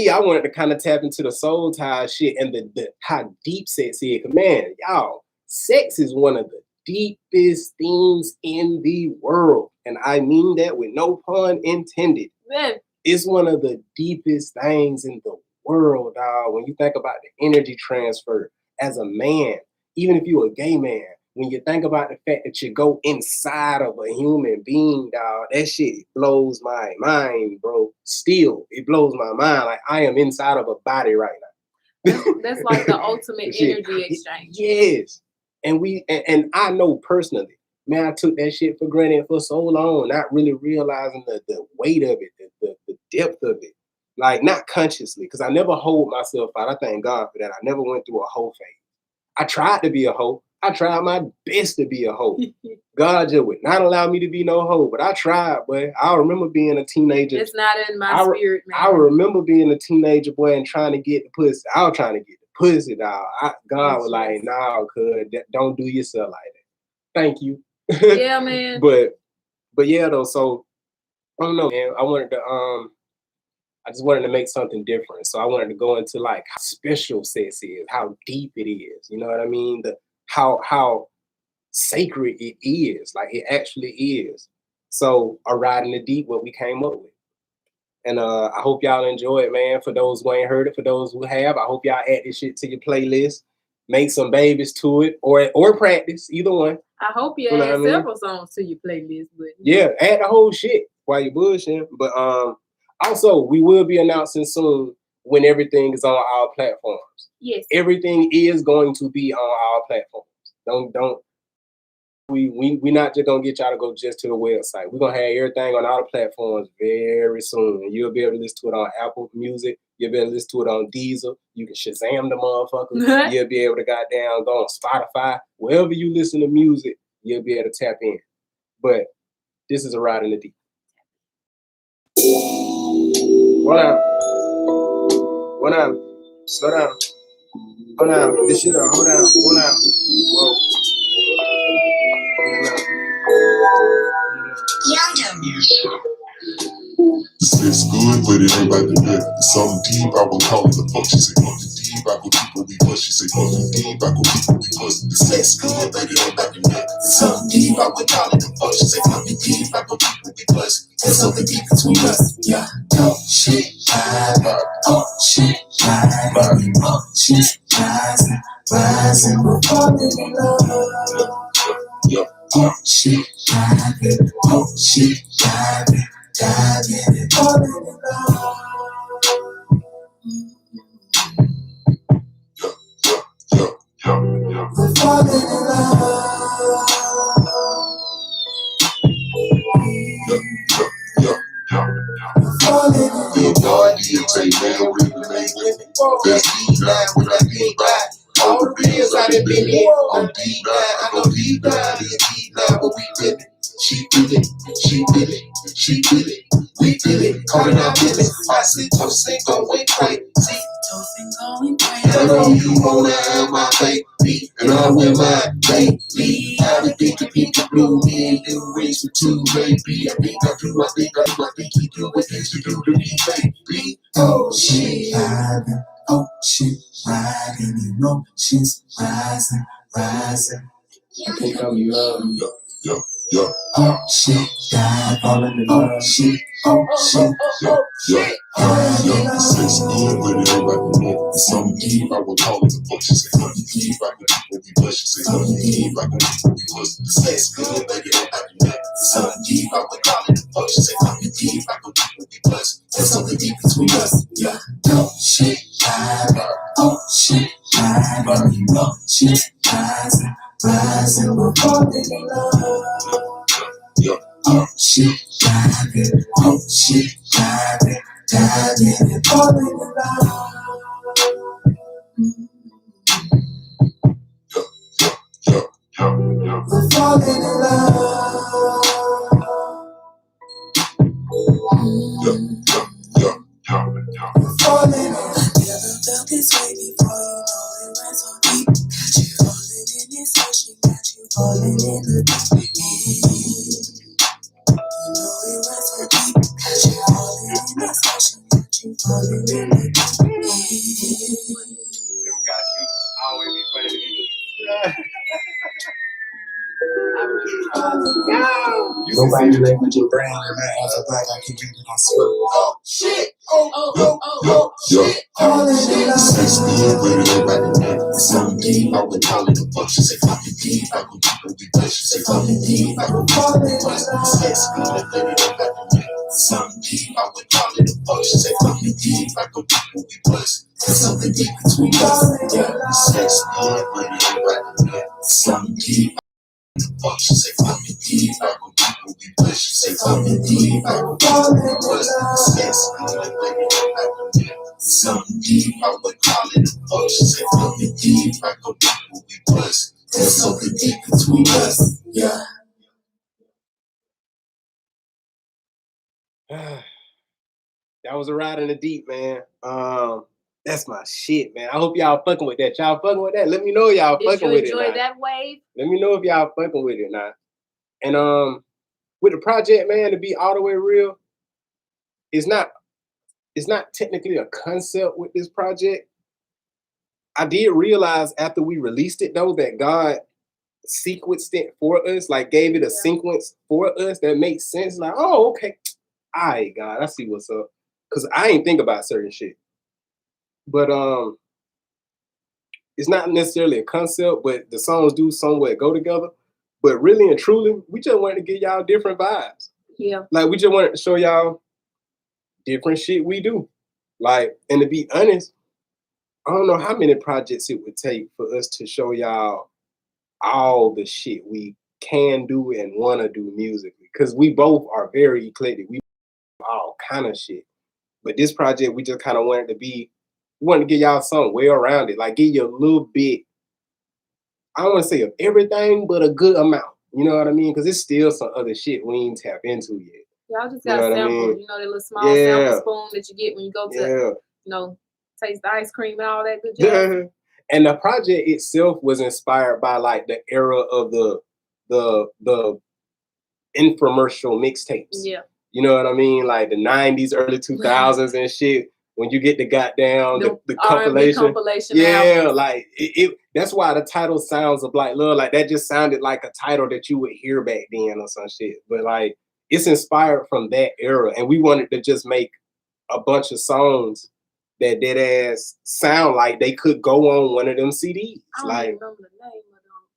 I wanted to kind of tap into the soul tie shit and the how deep sex is. 'Cause man, y'all, sex is one of the deepest things in the world, and I mean that with no pun intended. Man, It's one of the deepest things in the world, dog. When you think about the energy transfer as a man, even if you're a gay man, when you think about the fact that you go inside of a human being, dog, that shit blows my mind, bro. Still, it blows my mind. Like I am inside of a body right now. that's like the ultimate Shit. energy exchange. Yes. And I know personally, man, I took that shit for granted for so long, not really realizing the weight of it, the depth of it. Like not consciously, because I never hold myself out. I thank God for that. I never went through a hoe phase. I tried to be a hoe. I tried my best to be a hoe. God just would not allow me to be no hoe, but I tried, boy. I remember being a teenager. It's not in my spirit, man. I remember being a teenager, boy, and trying to get the pussy. I was trying to get the pussy, dog. God was like, nah, cuz, don't do yourself like that. Thank you. Yeah, man. But yeah, though, so I don't know, man. I just wanted to make something different. So I wanted to go into like how special sex is, how deep it is. You know what I mean? How sacred it is. Like it actually is. So a ride in the deep, what we came up with. And I hope y'all enjoy it, man. For those who ain't heard it, for those who have, I hope y'all add this shit to your playlist. Make some babies to it, or practice, either one. I hope you know add what I mean? several songs to your playlist, but Yeah, add the whole shit while you're bullshitting. But also we will be announcing soon when everything is on our platforms. yes, Everything is going to be on our platforms. Don't we not just gonna get y'all to go just to the website. We're gonna have everything on our platforms very soon. And you'll be able to listen to it on Apple Music, you'll be able to listen to it on Deezer, you can Shazam the motherfuckers, you'll be able to goddamn go on Spotify, wherever you listen to music, you'll be able to tap in. But this is a ride in the deep. One out. Slow down. Hold on. This shit up. Hold on. Hold on. Whoa. It's good, but it ain't like the good. It's something deep, I will call it the fuck. She say, fuck it deep, I go deep when we push. She say, fuck it deep, I go deep when we push. The sex good, but it ain't like the good. It's something deep, I would call it the fuck. She say, fuck it deep, I go deep when we push. There's something deep between us. Yeah, talk shit, ride, talk shit, ride, talk shit, rising, we're falling in love. Yeah, talk shit, ride, talk shit, ride. Diving and falling in love. We're falling in love. We're falling in love. The authority of take man with the main women. Best deep line when I deep ride. All the reels I done been in. I'm deep line, I go deep line. In deep line, but we living. She feel it, she feel it, she feel it, we feel it, calling our business. I see toast ain't going crazy. I know you wanna have my baby, and I wear my baby. I be thinking people blue, me and you race for two, baby. I think you do what things you do to me, baby. Oh shit, riding, emotions rising. I think I'm young. Yeah. Oh shit, dive all in the love. Oh shit. Yeah. Sex good, but it ain't like the good. It's something deep, I will call it the fuck. She say, something deep, I go deep when we push. She say, something deep, I go deep when we push. The sex good, but it ain't like the good. It's something deep, I will call it the fuck. She say, something deep, I go deep when we push. There's something deep between us. Yeah. Oh shit, rising, we're falling in love. Oh shit, diving and falling in love. We're falling in love. We're falling in love. Never felt this way before, you know it ran so deep. Got you falling in this ocean, got you falling in the deep end. got you always be funny to me. I really try. You Nobody sincerely. like with your brain and my ass is like I can get it, I swear. Oh, Yeah. Some deep, I would call it a fuck. She say fucking deep, I go deep and we push. She say fucking deep, I go deep and we push. Sex good, I let it up like a man. Some deep, I would call it a fuck. She say fucking deep, I go deep and we push. There's something deep between us. Yeah, sex good, let it up like a man. Some deep. Fuck, she say fucking deep, I go deep when we push. She say fucking deep, I go deep when we push. Sex good, like baby, like a man. Something deep, I would call it a fuck. She say fucking deep, I go deep when we push. There's something deep between us. Yeah. That was a ride in the deep, man. That's my shit, man. I hope y'all fucking with that. Y'all fucking with that? Let me know y'all Did fucking you with it. enjoy Now. that wave? Let me know if y'all fucking with it now. And with the project, man, to be all the way real, it's not technically a concept with this project. I did realize after we released it though that God sequenced it for us, like gave it a sequence for us that makes sense. Like, oh, okay. All right, God, I see what's up. Cause I ain't think about certain shit. But it's not necessarily a concept, but the songs do somewhat go together. But really and truly, we just wanted to give y'all different vibes. Yeah. Like we just wanted to show y'all different shit we do. Like, and to be honest, I don't know how many projects it would take for us to show y'all all the shit we can do and want to do musically. Cause we both are very eclectic. We do all kind of shit. But this project, we just kind of wanted to give y'all something way around it. Like give you a little bit, I don't want to say of everything, but a good amount. You know what I mean? Because it's still some other shit we ain't tap into yet. Y'all just You got know what I samples. mean? You know, that little small sample spoon that you get when you go to, you know, taste the ice cream and all that good jazz. And the project itself was inspired by like the era of the infomercial mixtapes. Yeah. You know what I mean? Like the 90s, early 2000s and shit. When you get the goddamn the compilation. Yeah, albums. like it that's why the title Sounds of Black Love, like that just sounded like a title that you would hear back then or some shit. But like it's inspired from that era. And we wanted to just make a bunch of songs that dead ass sound like they could go on one of them CDs. I don't like even remember the name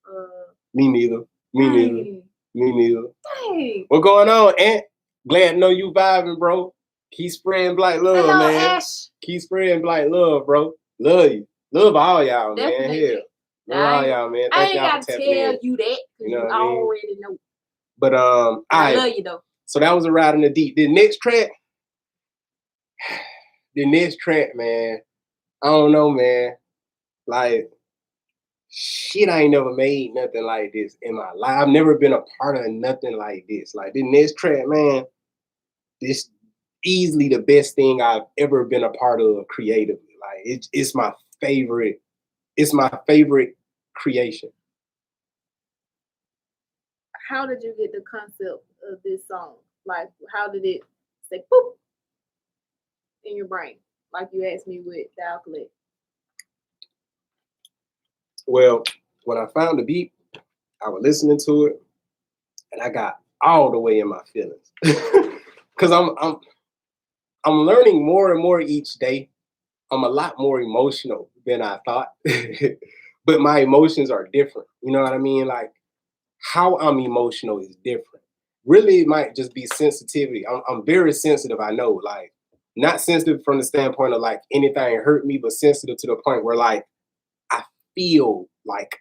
of them. Me neither. Me neither. Hey. What going on, Ant? Glad to know you vibing, bro. Keep spreading black love, Hello, man. Ash. Keep spreading black love, bro. Love you. Love all y'all, Definitely. man. Hell. Love all y'all, man. I Thank ain't y'all gotta for tapping tell in. you that because you already know. But I love you though. So that was a ride in the deep. The next track, man. I don't know, man. Like, shit, I ain't never made nothing like this in my life. I've never been a part of nothing like this. Like, the next track, man, this easily the best thing I've ever been a part of creatively. Like, it's my favorite. It's my favorite creation. How did you get the concept of this song? Like, how did it say boop in your brain? Like you asked me with the alkaline. Well, when I found the beat, I was listening to it, and I got all the way in my feelings. Cause I'm learning more and more each day. I'm a lot more emotional than I thought, but my emotions are different. You know what I mean? Like how I'm emotional is different. Really, it might just be sensitivity. I'm very sensitive. I know, like not sensitive from the standpoint of like anything hurt me, but sensitive to the point where like I feel like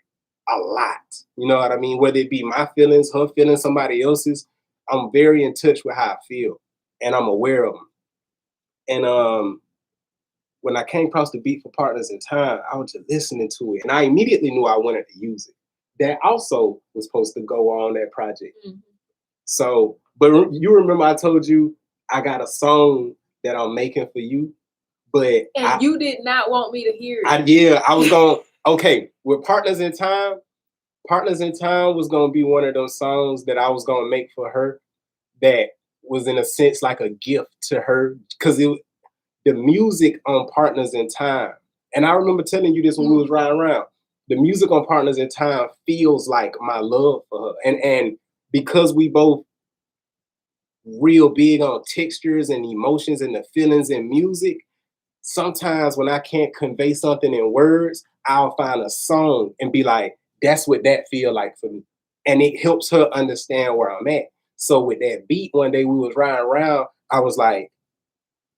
a lot. You know what I mean? Whether it be my feelings, her feelings, somebody else's, I'm very in touch with how I feel, and I'm aware of them. And when I came across the beat for Partners in Time, I was just listening to it, and I immediately knew I wanted to use it. That also was supposed to go on that project. Mm-hmm. So, but you remember I told you I got a song that I'm making for you, but you did not want me to hear it. I was going, okay, with Partners in Time was going to be one of those songs that I was going to make for her that was in a sense like a gift to her, because the music on Partners in Time, and I remember telling you this when we was riding around. The music on Partners in Time feels like my love for her, and because we both real big on textures and emotions and the feelings in music, sometimes when I can't convey something in words, I'll find a song and be like, that's what that feel like for me. And it helps her understand where I'm at. So with that beat, one day we was riding around, I was like,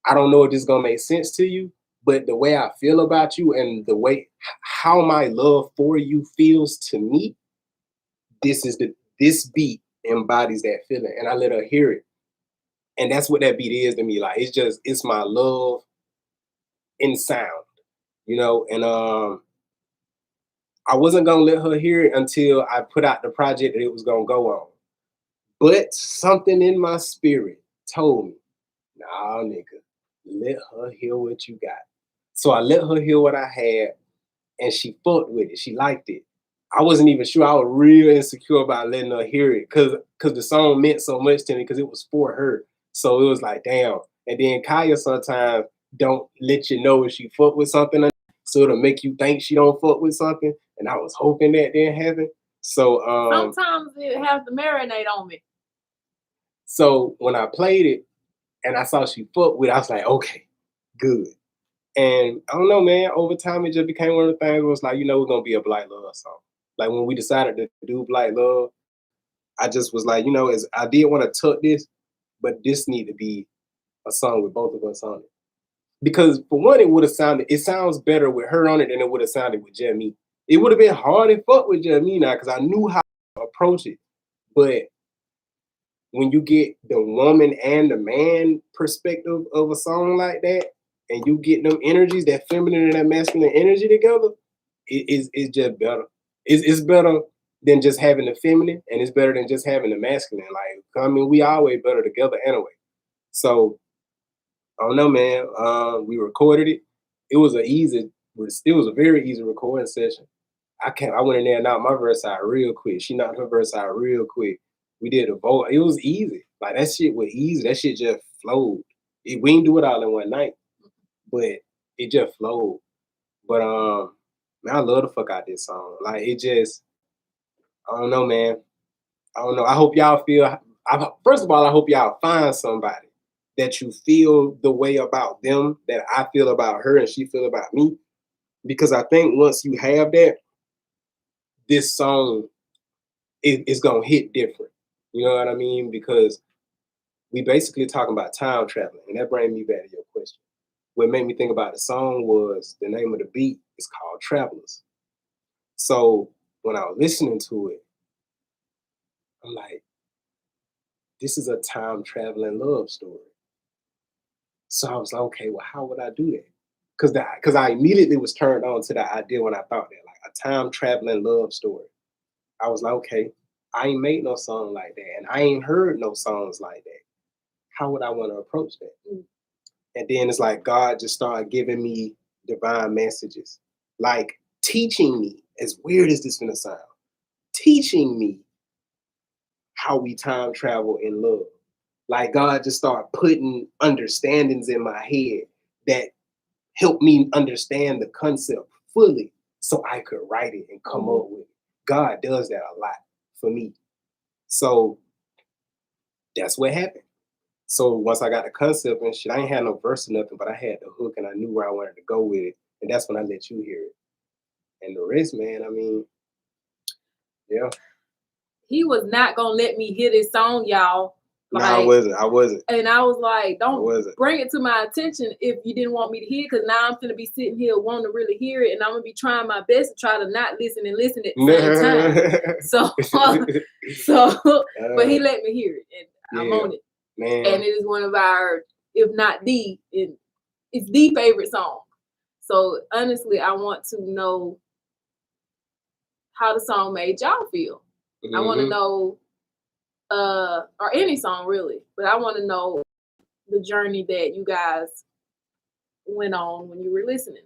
I don't know if this is gonna make sense to you, but the way I feel about you and the way how my love for you feels to me, this beat embodies that feeling. And I let her hear it. And that's what that beat is to me. Like it's my love in sound, you know, and I wasn't gonna let her hear it until I put out the project that it was gonna go on. But something in my spirit told me, nah, nigga, let her hear what you got. So I let her hear what I had, and she fucked with it. She liked it. I wasn't even sure. I was real insecure about letting her hear it because the song meant so much to me because it was for her. So it was like, damn. And then Kaya sometimes don't let you know if she fuck with something, so it'll make you think she don't fuck with something. And I was hoping that didn't happen. So sometimes it has to marinate on me. So when I played it and I saw she fucked with it, I was like, okay, good. And I don't know, man, over time it just became one of the things where it's like, you know, it's gonna be a Black Love song. Like when we decided to do Black Love, I just was like, you know, as I did want to tuck this, but this need to be a song with both of us on it. Because for one, it sounds better with her on it than it would have sounded with Jamie. It would have been hard to fuck with Jamie now because I knew how to approach it. But when you get the woman and the man perspective of a song like that, and you get them energies, that feminine and that masculine energy together, it's just better. It's better than just having the feminine, and it's better than just having the masculine. Like, I mean, we always better together anyway. So I don't know, man. We recorded it. It was a very easy recording session. I went in there and knocked my verse out real quick. She knocked her verse out real quick. We did a vote. It was easy. Like that shit was easy. That shit just flowed. We didn't do it all in one night, but it just flowed. But man, I love the fuck out this song. Like it just, I don't know, man. I don't know. I hope y'all feel. First of all, I hope y'all find somebody that you feel the way about them that I feel about her and she feel about me. Because I think once you have that, this song is gonna hit different. You know what I mean? Because we basically talking about time traveling, and that brings me back to your question. What made me think about the song was the name of the beat is called Travelers. So when I was listening to it, I'm like, this is a time traveling love story. So I was like, okay, well, how would I do that? Because I immediately was turned on to that idea when I thought that, like a time traveling love story. I was like, okay, I ain't made no song like that, and I ain't heard no songs like that. How would I want to approach that? And then it's like God just started giving me divine messages, like teaching me, as weird as this gonna sound, teaching me how we time travel in love. Like God just started putting understandings in my head that helped me understand the concept fully so I could write it and come up with it. God does that a lot for me. So that's what happened. So once I got the concept and shit, I ain't had no verse or nothing, but I had the hook and I knew where I wanted to go with it. And that's when I let you hear it. And the rest, man, I mean, yeah. He was not gonna let me hear this song, y'all. Like, no, I wasn't. And I was like, don't bring it to my attention if you didn't want me to hear it, because now I'm gonna be sitting here wanting to really hear it, and I'm gonna be trying my best to try to not listen and listen at the same time. But he let me hear it, and I'm on it. Man. And it is one of our, if not it's the favorite song. So honestly, I want to know how the song made y'all feel. I want to know, or any song really, but I want to know the journey that you guys went on when you were listening.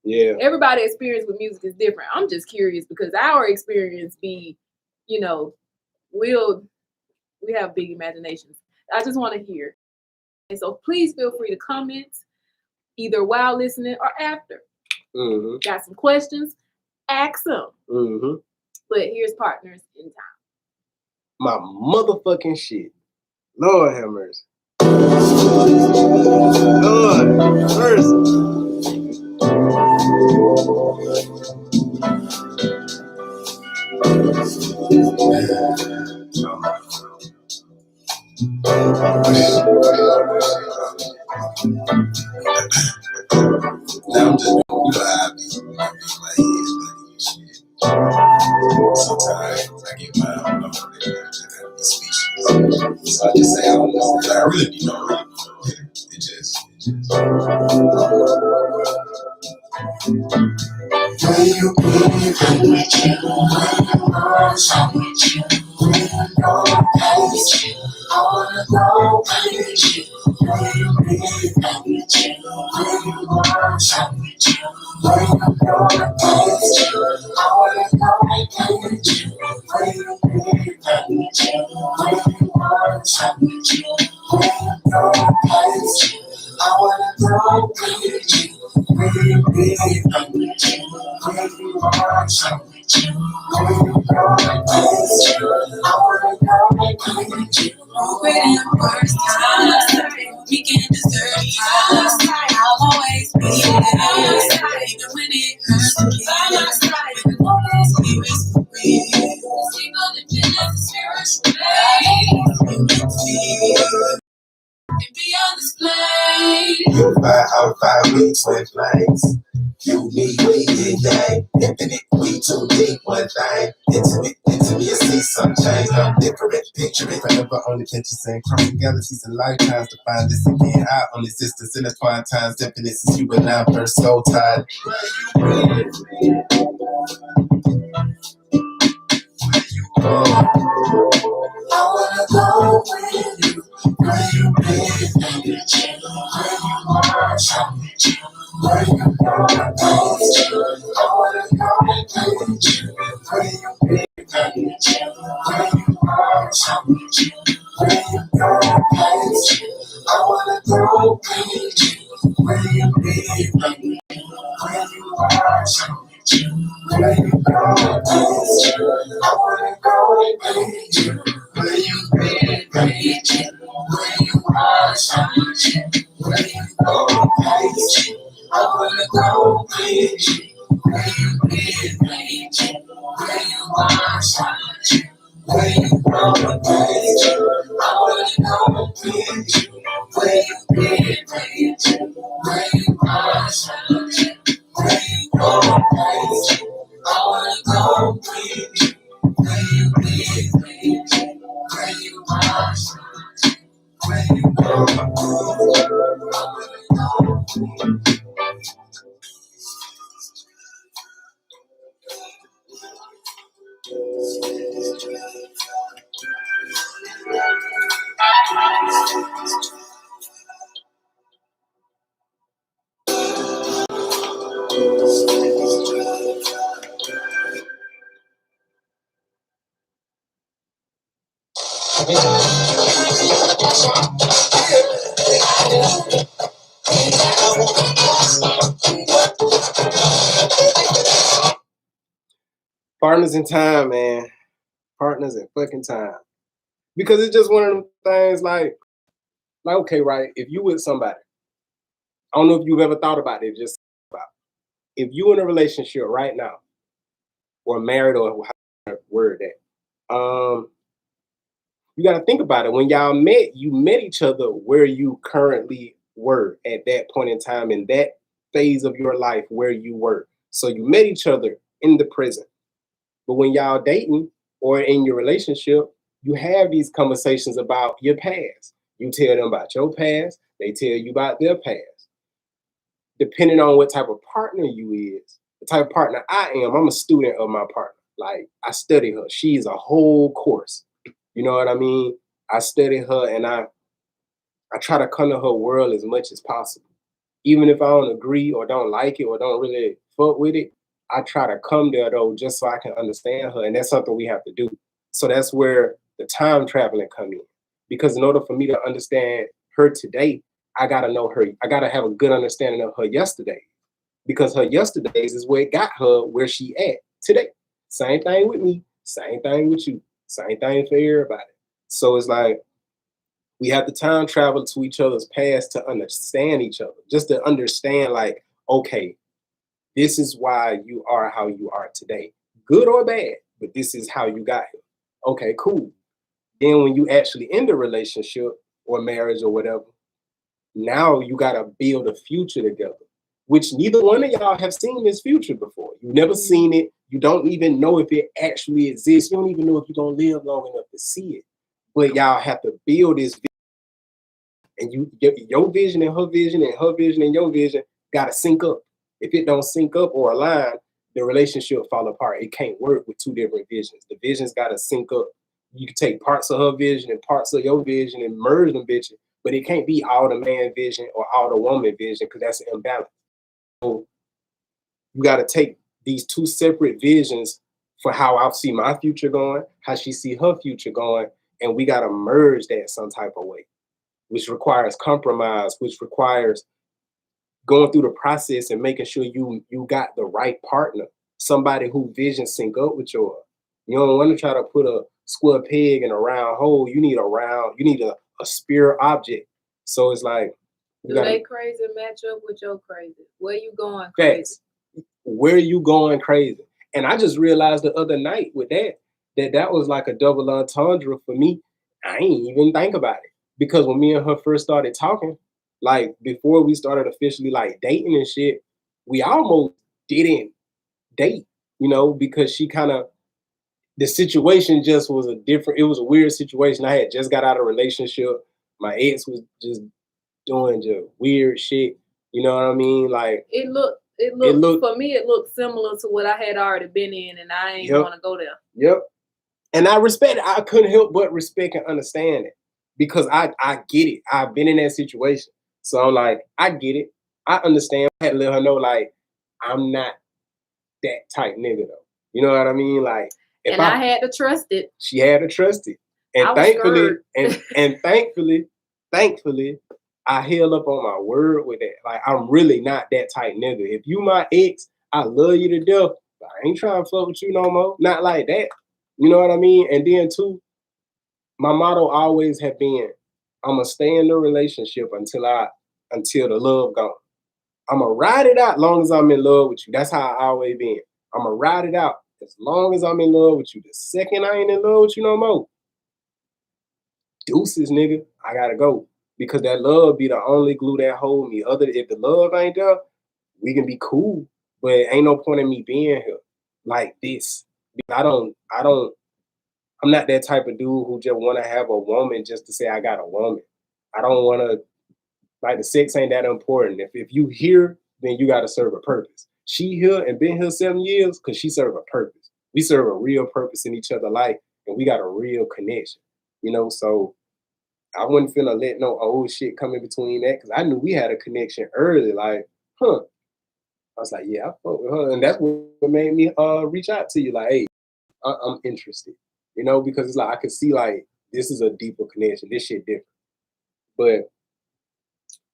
Yeah. Everybody's experience with music is different. I'm just curious because our experience we have big imaginations. I just want to hear. And so please feel free to comment either while listening or after. Mm-hmm. Got some questions? Ask them. Mm-hmm. But here's Partners in Time. My motherfucking shit. Lord have mercy. Lord Now I'm just doing, you know how I be in my head, like shit. Sometimes I get my own know, and speechless. So I just say I don't know. But I really be knowing. It just. Where you be, I'm with you. Where you want, I'm with you. Where you go, I'm with you. I wanna go, I'm with you. Where you be, I'm with you. Where you want, I'm with you. Where you go, I'm with you. I wanna go, I'm with you. Where you be, I'm with you. Where you want, I'm with you. Where you go, I'm with you. I wanna go, I'm with you. Where you be, I'm with you. Where you want, I'm with you. Where you go, I'm with you. I wanna go, I'm with you. Already the first time, we can deserve time. I'll always be there, even when it hurts to be by my side. Even though this here is for real, single dependent spiritual unity. And be on display. Unified, out 5 weeks, twin flames. You, me, we, yin, yang. Infinite, we too deep, one thing. Intimacy, some change, I'm different. Picture it forever on the pictures and crossing galaxies and lifetimes to find this again. Out on existence, intertwined times, definite since you and I first so tired. I wanna go with you. Where you been, I'm with you. Where you are, I'm with you. Where you go, I'm with you. I wanna go with you. Where you been, I'm with you. Where you are, I'm with you. Where you go, I'm with you. I wanna go with you. Where you been, I'm with you. Where you are, I'm with you. Where you go, I'm with you. I wanna go with you. Where you been, I'm with you. Where you are, I'm with you. Where you go, I'm with you. I wanna go with you. Where you been, I'm with you. Where you are, I'm with you. Where you go, I'm with you. I wanna go with you. Where you been, I'm with you. Where you are, I'm with you. Where you go, I'm with you. I wanna go with you. Where you been, I'm with you. Where you are, I'm with you. Where you go, I'm with you. I wanna go with you. Partners in Time, man. Partners in fucking time. Because it's just one of them things like okay, right? If you with somebody, I don't know if you've ever thought about it, just about if you in a relationship right now, or married, or however word that, you got to think about it. When y'all met, you met each other where you currently were at that point in time, in that phase of your life where you were. So you met each other in the present. But when y'all dating or in your relationship, you have these conversations about your past. You tell them about your past, they tell you about their past. Depending on what type of partner you is, the type of partner I am, I'm a student of my partner. Like, I study her. She's a whole course. You know what I mean? I study her, and I try to come to her world as much as possible. Even if I don't agree or don't like it or don't really fuck with it, I try to come there though, just so I can understand her. And that's something we have to do. So that's where the time traveling come in. Because in order for me to understand her today, I gotta know her. I gotta have a good understanding of her yesterday, because her yesterdays is where it got her where she at today. Same thing with me. Same thing with you. Same thing for everybody. So it's like we have to time travel to each other's past to understand each other, just to understand, like, okay, this is why you are how you are today, good or bad, but this is how you got here. Okay, cool. Then when you actually end a relationship or marriage or whatever, now you gotta build a future together, which neither one of y'all have seen this future before. You've never seen it. You don't even know if it actually exists. You don't even know if you're gonna live long enough to see it. But y'all have to build this vision. And your vision and her vision and her vision and your vision gotta sync up. If it don't sync up or align, the relationship fall apart. It can't work with two different visions. The visions gotta sync up. You can take parts of her vision and parts of your vision and merge them bitches, but it can't be all the man vision or all the woman vision, because that's an imbalance. So you got to take these two separate visions for how I see my future going, how she see her future going, and we got to merge that some type of way, which requires compromise, which requires going through the process and making sure you got the right partner, somebody who vision sync up with yours. You don't want to try to put a square peg in a round hole. You need a sphere object. So it's like, Do they crazy match up with your crazy? Where you going crazy? Facts. Where you going crazy? And I just realized the other night with that was like a double entendre for me. I ain't even think about it, because when me and her first started talking, like before we started officially like dating and shit, we almost didn't date, because she kind of, the situation just was it was a weird situation. I had just got out of a relationship. My ex was just doing just weird shit. You know what I mean? Like it looked for me, it looked similar to what I had already been in, and I ain't want to go there. Yep. And I respect it. I couldn't help but respect and understand it, because I get it. I've been in that situation. So I'm like, I get it. I understand. I had to let her know, like, I'm not that type nigga though. You know what I mean? Like, if I had to trust it. She had to trust it. And thankfully, I held up on my word with that. Like, I'm really not that type nigga. If you my ex, I love you to death, but I ain't trying to fuck with you no more. Not like that. You know what I mean? And then too, my motto always have been, I'm gonna stay in the relationship until the love gone. I'm gonna ride it out long as I'm in love with you. That's how I always been. I'm gonna ride it out as long as I'm in love with you. The second I ain't in love with you no more, deuces, nigga, I gotta go. Because that love be the only glue that hold me. If the love ain't there, we can be cool, but ain't no point in me being here like this. I'm not that type of dude who just want to have a woman just to say I got a woman. I don't want to, like, the sex ain't that important. If you here, then you got to serve a purpose. She here and been here 7 years because she serve a purpose. We serve a real purpose in each other's life, and we got a real connection, so I wasn't finna let no old shit come in between that, because I knew we had a connection early. Like, I was like, yeah, I fuck with her. And that's what made me reach out to you. Like, hey, I'm interested, because it's like I could see, like, this is a deeper connection. This shit different. But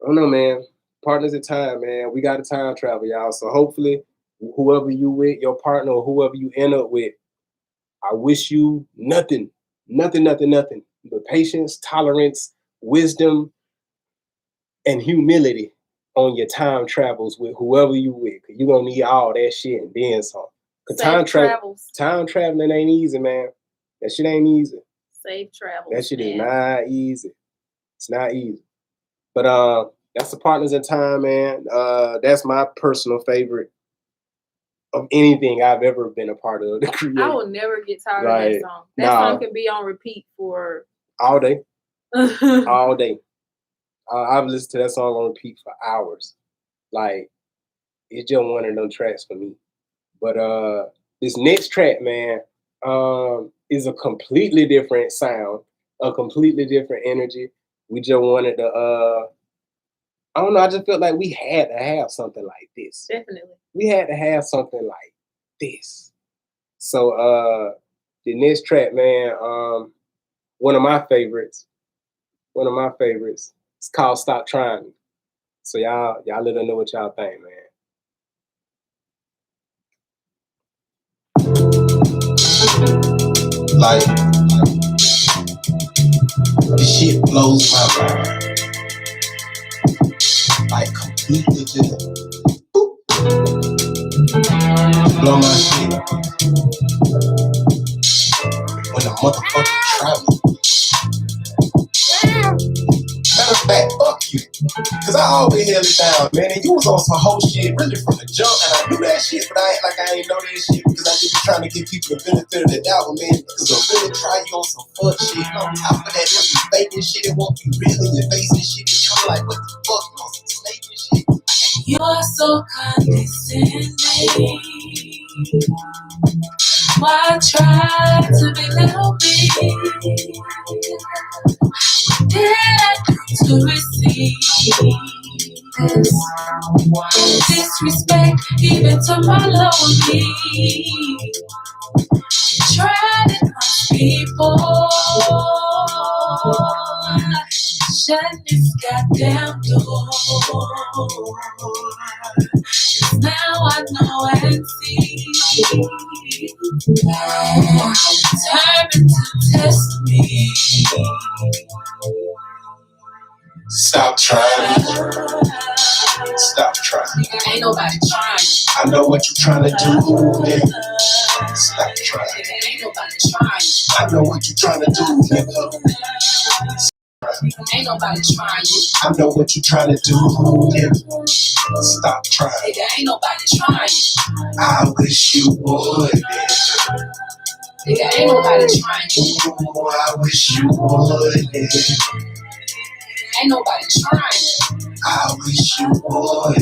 I don't know, man. Partners in time, man. We got to time travel, y'all. So hopefully, whoever you with, your partner, or whoever you end up with, I wish you nothing but patience, tolerance, wisdom, and humility on your time travels with whoever you with. Cause you're gonna need all that shit and then some. Cause time traveling ain't easy, man. That shit ain't easy. Safe travels. That shit is not easy. It's not easy. But that's the Partners in Time, man. That's my personal favorite of anything I've ever been a part of to create. I will never get tired of that song. That song can be on repeat for all day. All day. I've listened to that song on repeat for hours. Like, it's just one of them tracks for me. But this next track, man, is a completely different sound, a completely different energy. We just wanted to I don't know, I just felt like we had to have something like this. Definitely. We had to have something like this. So the next track, man, one of my favorites. It's called Stop Trying Me. So y'all let us know what y'all think, man. Like, this shit blows my mind. Like, completely just boop. Blow my shit. When a motherfucker try me. Matter of fact, fuck you. Cause I always held it down, man. And you was on some whole shit really from the jump. And I knew that shit, but I ain't like I ain't know that shit. Because I just be trying to give people the benefit of the doubt. But man, cause I really try you on some fuck shit. And on top of that, they be faking shit. It won't be real in your face and shit. And I'm like, what the fuck? You on some snaking shit? You're so condescending. Why try to belittle me? Did I do to receive this disrespect even to my lonely? Tried it on people. Shut this goddamn door. Now I know and see. Determined to test me. Stop trying. Stop trying. Ain't nobody trying. I know what you're trying to do. Yeah. Stop trying. Ain't nobody trying. I know what you're trying to do, nigga. Ain't nobody trying. I know what you're trying to do. Yeah. Stop trying. Ain't nobody trying. I wish you would. Ain't nobody trying. Ooh, I wish you would. Ain't nobody trying. I wish you would.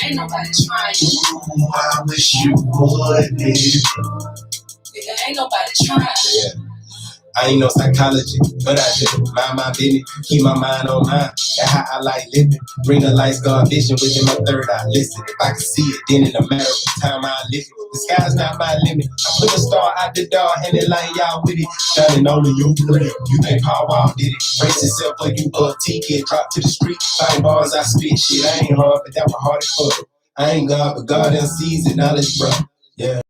Ain't nobody trying. Ooh, I wish you would. Ain't nobody trying. Yeah. I ain't no psychologist, but I just mind my business, keep my mind on mine. That's how I like living. Bring the light, scar vision within my third eye. Listen, if I can see it, then in a matter of time I live it. The sky's not my limit. I put a star out the door and it line y'all with it. Shining all in your brain. You think Paul Wall did it? Brace yourself or you T-Kid. Drop to the street. Fighting bars, I spit shit. I ain't hard, but that was hard as fuck. I ain't God, but God done sees it. Knowledge, bro. Yeah.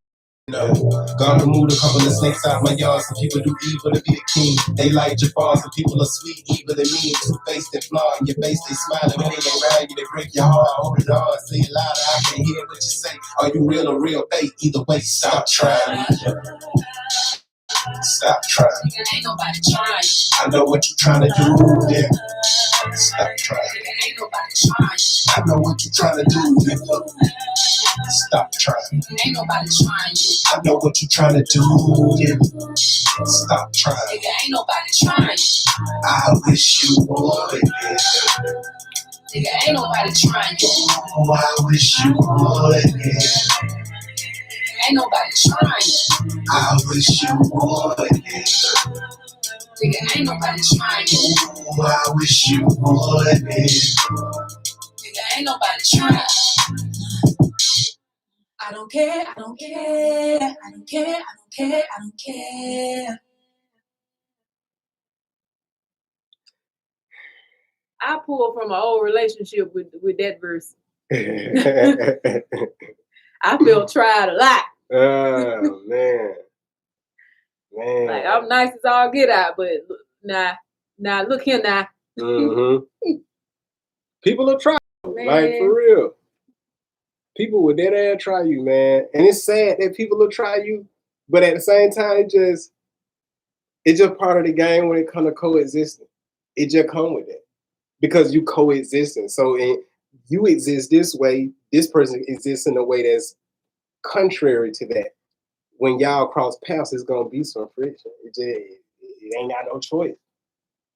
No. God removed a couple of snakes out my yard. Some people do evil to be the king. They like Jafar. Some people are sweet, evil and mean. Two-faced and flawed. In your face, they smiling. When they ain't around you, they break your heart. Hold it hard. Say it louder. I can hear what you say. Are you real or real fake? Either way, stop trying. Stop trying. Ain't nobody trying. I know what you're trying to do. Yeah. Stop trying. Ain't nobody trying. I know what you're trying to do. Nigga. Stop trying. Ain't nobody trying. I know what you're trying to do. Yeah. Stop trying. Ain't nobody trying. I wish you would. Yeah. Ain't nobody trying. Oh, I wish you would. Yeah. Ain't nobody trying. I wish you would. Yeah. Ain't nobody trying. Oh, I wish you would. Yeah. Ain't nobody trying. I don't care, I don't care, I don't care, I don't care, I don't care. I pulled from an old relationship with that verse. I feel tried a lot. Oh man. Like I'm nice as all get out, but nah, look here now. Mm-hmm. People will try, Man. like for real. People will dead ass try you, man. And it's sad that people will try you, but at the same time, it's just part of the game when it comes to coexisting. It just come with it because you coexisting. So you exist this way, this person exists in a way that's contrary to that. When y'all cross paths, it's gonna be some friction. It ain't got no choice.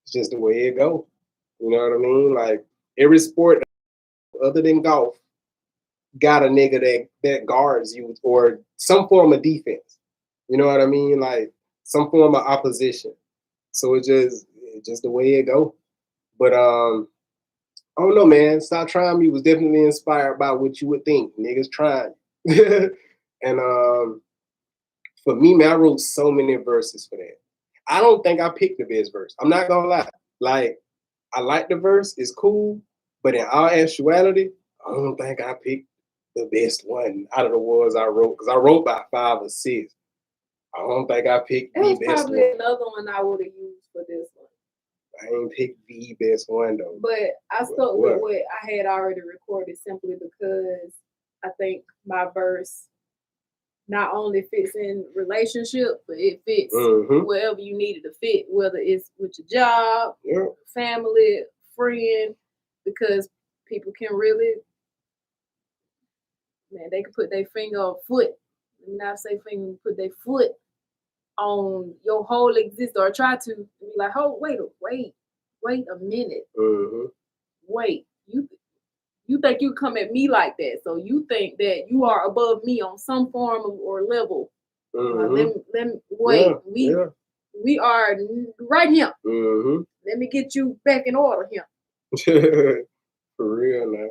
It's just the way it go. You know what I mean? Like every sport other than golf got a nigga that guards you or some form of defense. You know what I mean? Like some form of opposition. So it's just the way it go. But I don't know, man. Stop Trying Me was definitely inspired by what you would think. Niggas trying. And for me, man, I wrote so many verses for that. I don't think I picked the best verse. I'm not gonna lie. Like, I like the verse, it's cool, but in all actuality, I don't think I picked the best one out of the ones I wrote, because I wrote about 5 or 6. I don't think I picked It was the best probably one. another one I would have used for this one. I ain't picked the best one though. But I stuck with what I had already recorded simply because I think my verse not only fits in relationship, but it fits wherever you need it to fit, whether it's with your job, family, friend, because people can really, man, they can put their finger or foot, let me not say finger, put their foot on your whole existence, or try to be like, oh, wait a minute. Wait, you think you come at me like that, so you think that you are above me on some form or level. Let me wait. We are right here. Let me get you back in order here. For real, man.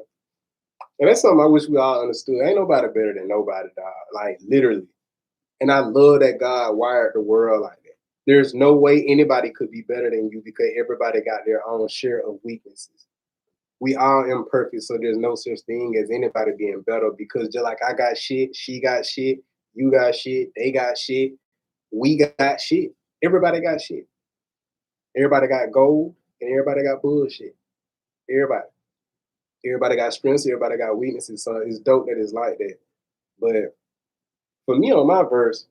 And that's something I wish we all understood. Ain't nobody better than nobody, dog. Like, literally. And I love that God wired the world like that. There's no way anybody could be better than you because everybody got their own share of weaknesses. We all imperfect, so there's no such thing as anybody being better, because just like I got shit, she got shit, you got shit, they got shit, we got shit. Everybody got shit. Everybody got gold and everybody got bullshit. Everybody got strengths, everybody got weaknesses. So it's dope that it's like that. But for me on my verse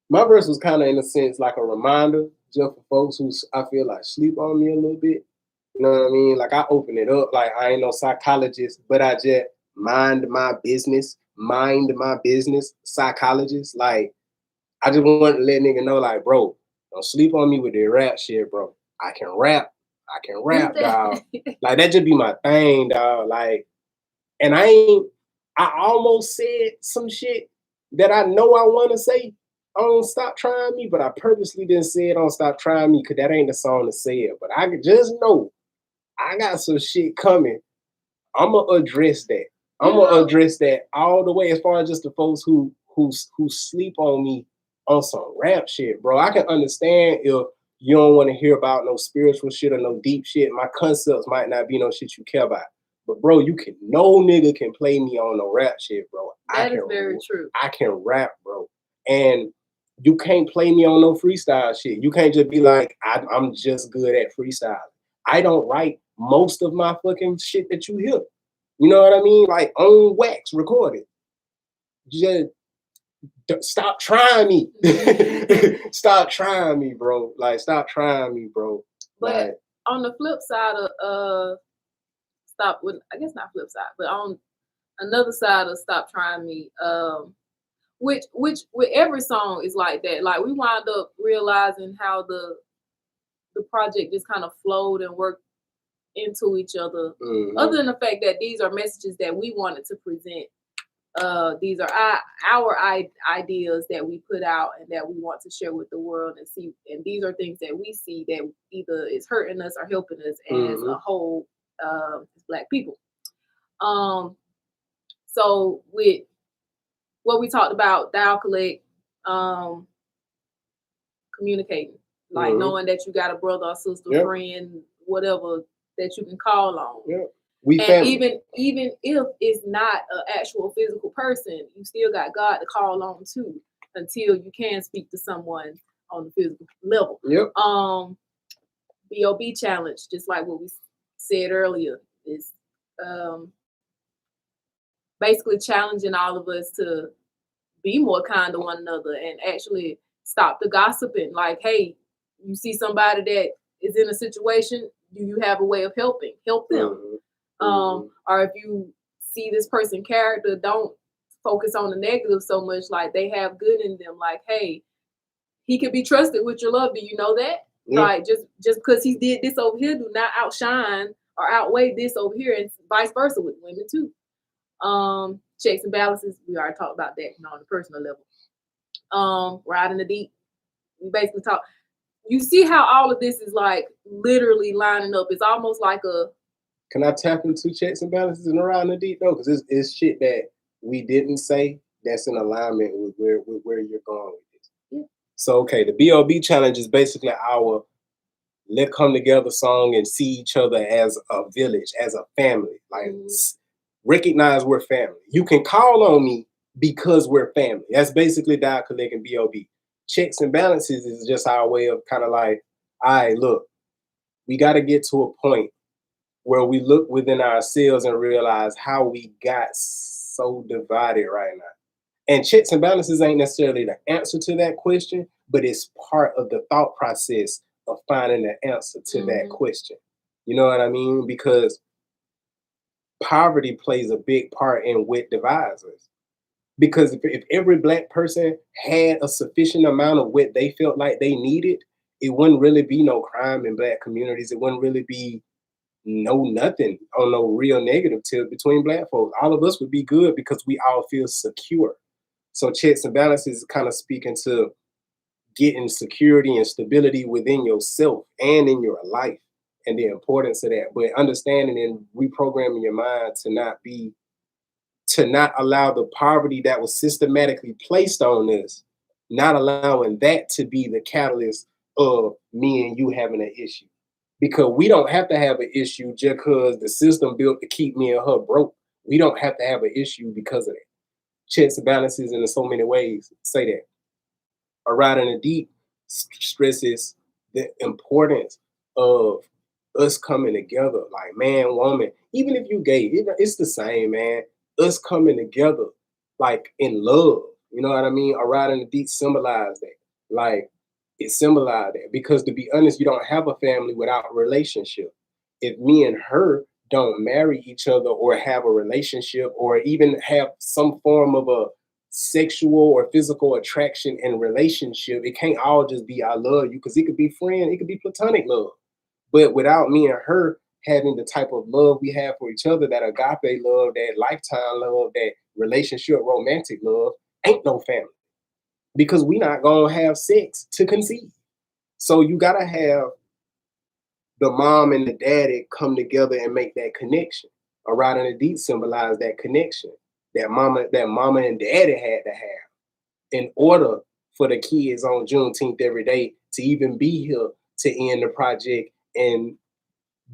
was kind of in a sense like a reminder just for folks who I feel like sleep on me a little bit. You know what I mean? Like I open it up, like I ain't no psychologist, but I just mind my business, psychologist. Like I just want to let nigga know, like, bro, don't sleep on me with that rap shit, bro. I can rap, dog. Like that just be my thing, dog. Like, and I almost said some shit that I know I want to say on Stop Trying Me, but I purposely didn't say it on Stop Trying Me because that ain't the song to say it. But I could just know I got some shit coming. I'ma address that. I'ma address that all the way, as far as just the folks who sleep on me on some rap shit, bro. I can understand if you don't want to hear about no spiritual shit or no deep shit. My concepts might not be no shit you care about. But bro, no nigga can play me on no rap shit, bro. That is very true. I can rap, bro. And you can't play me on no freestyle shit. You can't just be like, I'm just good at freestyle. I don't write most of my fucking shit that you hear. You know what I mean? Like on wax, recorded. Just stop trying me. Stop trying me, bro. Like, stop trying me, bro. But like, on the flip side of I guess not flip side, but on another side of Stop Trying Me, which with every song is like that. Like we wind up realizing how the project just kind of flowed and worked into each other. Other than the fact that these are messages that we wanted to present. These are our ideas that we put out and that we want to share with the world and see. And these are things that we see that either is hurting us or helping us as a whole, as Black people. So with what we talked about, dial collect, communicating, like knowing that you got a brother or sister, friend, whatever that you can call on. And even if it's not an actual physical person, you still got God to call on too, until you can speak to someone on the physical level. B.O.B. challenge, just like what we said earlier, is basically challenging all of us to be more kind to one another and actually stop the gossiping. Like, hey, you see somebody that is in a situation, do you have a way of helping? Help them. Or if you see this person character, don't focus on the negative so much. Like, they have good in them. Like, hey, he could be trusted with your love. Do you know that? Like, just because he did this over here, do not outshine or outweigh this over here, and vice versa with women too. Checks and balances, we already talked about that, on the personal level. Riding the deep, we basically talk. You see how all of this is like literally lining up. It's almost like a. Can I tap into checks and balances and around the deep though? Because it's shit that we didn't say that's in alignment with where you're going with this. So okay, the B.O.B. challenge is basically our let come together song and see each other as a village, as a family. Like recognize we're family. You can call on me because we're family. That's basically Dialectic and B.O.B. Checks and balances is just our way of kind of like, all right, look, we got to get to a point where we look within ourselves and realize how we got so divided right now. And checks and balances ain't necessarily the answer to that question, but it's part of the thought process of finding the answer to that question. You know what I mean? Because poverty plays a big part in what divides us. Because if every Black person had a sufficient amount of what they felt like they needed, it wouldn't really be no crime in Black communities. It wouldn't really be nothing on no real negative tip between Black folks. All of us would be good because we all feel secure. So checks and balances is kind of speaking to getting security and stability within yourself and in your life and the importance of that. But understanding and reprogramming your mind to not allow the poverty that was systematically placed on us, not allowing that to be the catalyst of me and you having an issue. Because we don't have to have an issue just because the system built to keep me and her broke. We don't have to have an issue because of that. Checks and balances in so many ways say that. A Ride in the Deep stresses the importance of us coming together, like man, woman, even if you gay, it's the same, man. Us coming together, like in love, you know what I mean? A Ride in the Deep symbolized that. Like, it symbolized that. Because to be honest, you don't have a family without a relationship. If me and her don't marry each other or have a relationship or even have some form of a sexual or physical attraction and relationship, it can't all just be I love you, because it could be friend, it could be platonic love. But without me and her having the type of love we have for each other, that agape love, that lifetime love, that relationship romantic love, ain't no family. Because we not gonna have sex to conceive. So you gotta have the mom and the daddy come together and make that connection. A Ride in the Deep symbolized that connection that mama and daddy had to have in order for the kids on Juneteenth every day to even be here to end the project and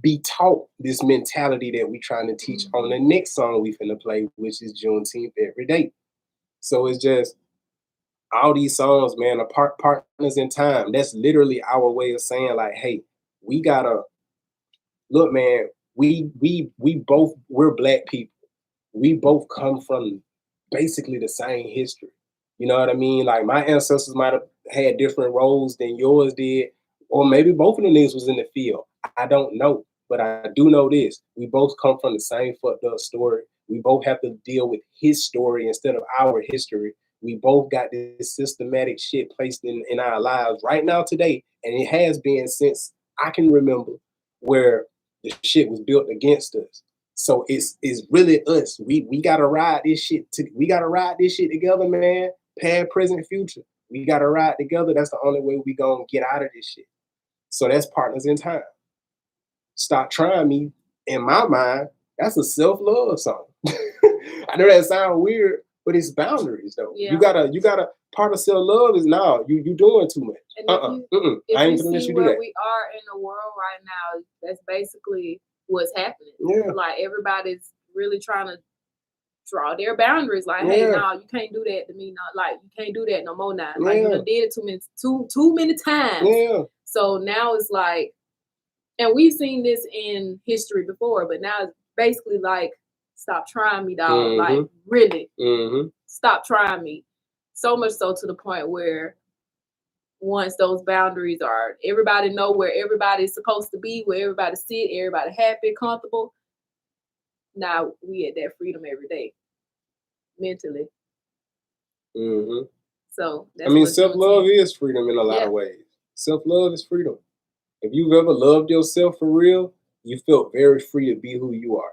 be taught this mentality that we trying to teach on the next song we finna play, which is Juneteenth every day. So it's just all these songs, man, are partners in time. That's literally our way of saying like, hey, we gotta look, man, we're Black people. We both come from basically the same history. You know what I mean? Like my ancestors might have had different roles than yours did, or maybe both of the niggas was in the field. I don't know, but I do know this. We both come from the same fucked up story. We both have to deal with his story instead of our history. We both got this systematic shit placed in our lives right now today, and it has been since I can remember, where the shit was built against us. So it's really us. We gotta ride this shit. We gotta ride this shit together, man. Past, present, future. We gotta ride together. That's the only way we gonna get out of this shit. So that's Partners in Time. Stop Trying Me, in my mind, that's a self-love song. I know that sounds weird, but it's boundaries though. Yeah. You gotta part of self-love is now you doing too much. And if I ain't you gonna let see you do where that. we are in the world right now, that's basically what's happening. Yeah. Like everybody's really trying to draw their boundaries. Like, hey, no, you can't do that to me. Not like you can't do that no more now. Like you done did it too many times. Yeah. So now it's like, and we've seen this in history before, but now it's basically like, stop trying me, dog. Like really, stop trying me. So much so to the point where once those boundaries are, everybody know where everybody's supposed to be, where everybody sit, everybody happy, comfortable. Now we at that freedom every day, mentally. So that's I mean, self-love is freedom in a lot of ways. Self-love is freedom. If you've ever loved yourself for real, you felt very free to be who you are.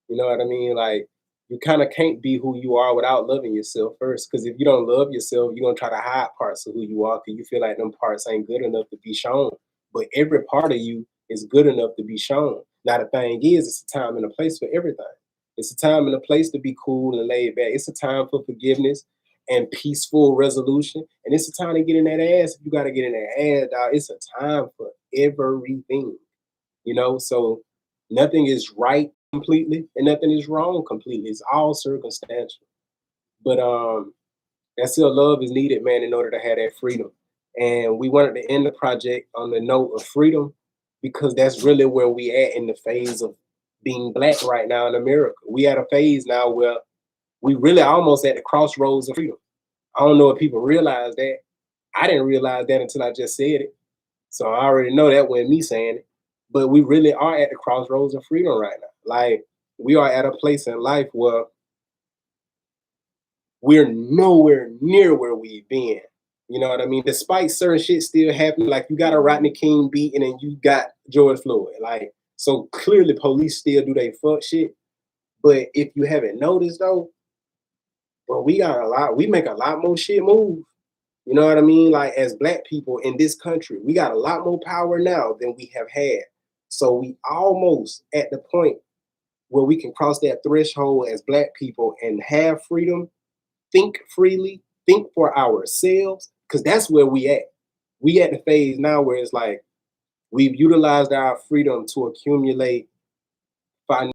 You know what I mean? Like, you kind of can't be who you are without loving yourself first. Because if you don't love yourself, you're going to try to hide parts of who you are because you feel like them parts ain't good enough to be shown. But every part of you is good enough to be shown. Now, the thing is, it's a time and a place for everything. It's a time and a place to be cool and laid back. It's a time for forgiveness and peaceful resolution. And it's a time to get in that ass if you got to get in that ass, dog. It's a time for everything, you know? So nothing is right completely and nothing is wrong completely. It's all circumstantial. But that still love is needed, man, in order to have that freedom. And we wanted to end the project on the note of freedom because that's really where we at in the phase of being black right now in America. We at a phase now where we really almost at the crossroads of freedom. I don't know if people realize that. I didn't realize that until I just said it. So I already know that wasn't me saying it. But we really are at the crossroads of freedom right now. Like we are at a place in life where we're nowhere near where we've been. You know what I mean? Despite certain shit still happening, like you got a Rodney King beating and you got George Floyd. Like, so clearly police still do they fuck shit. But if you haven't noticed though, well, we make a lot more shit move. You know what I mean? Like as black people in this country, we got a lot more power now than we have had. So we almost at the point where we can cross that threshold as black people and have freedom, think freely, think for ourselves, because that's where we at. We at the phase now where it's like we've utilized our freedom to accumulate financial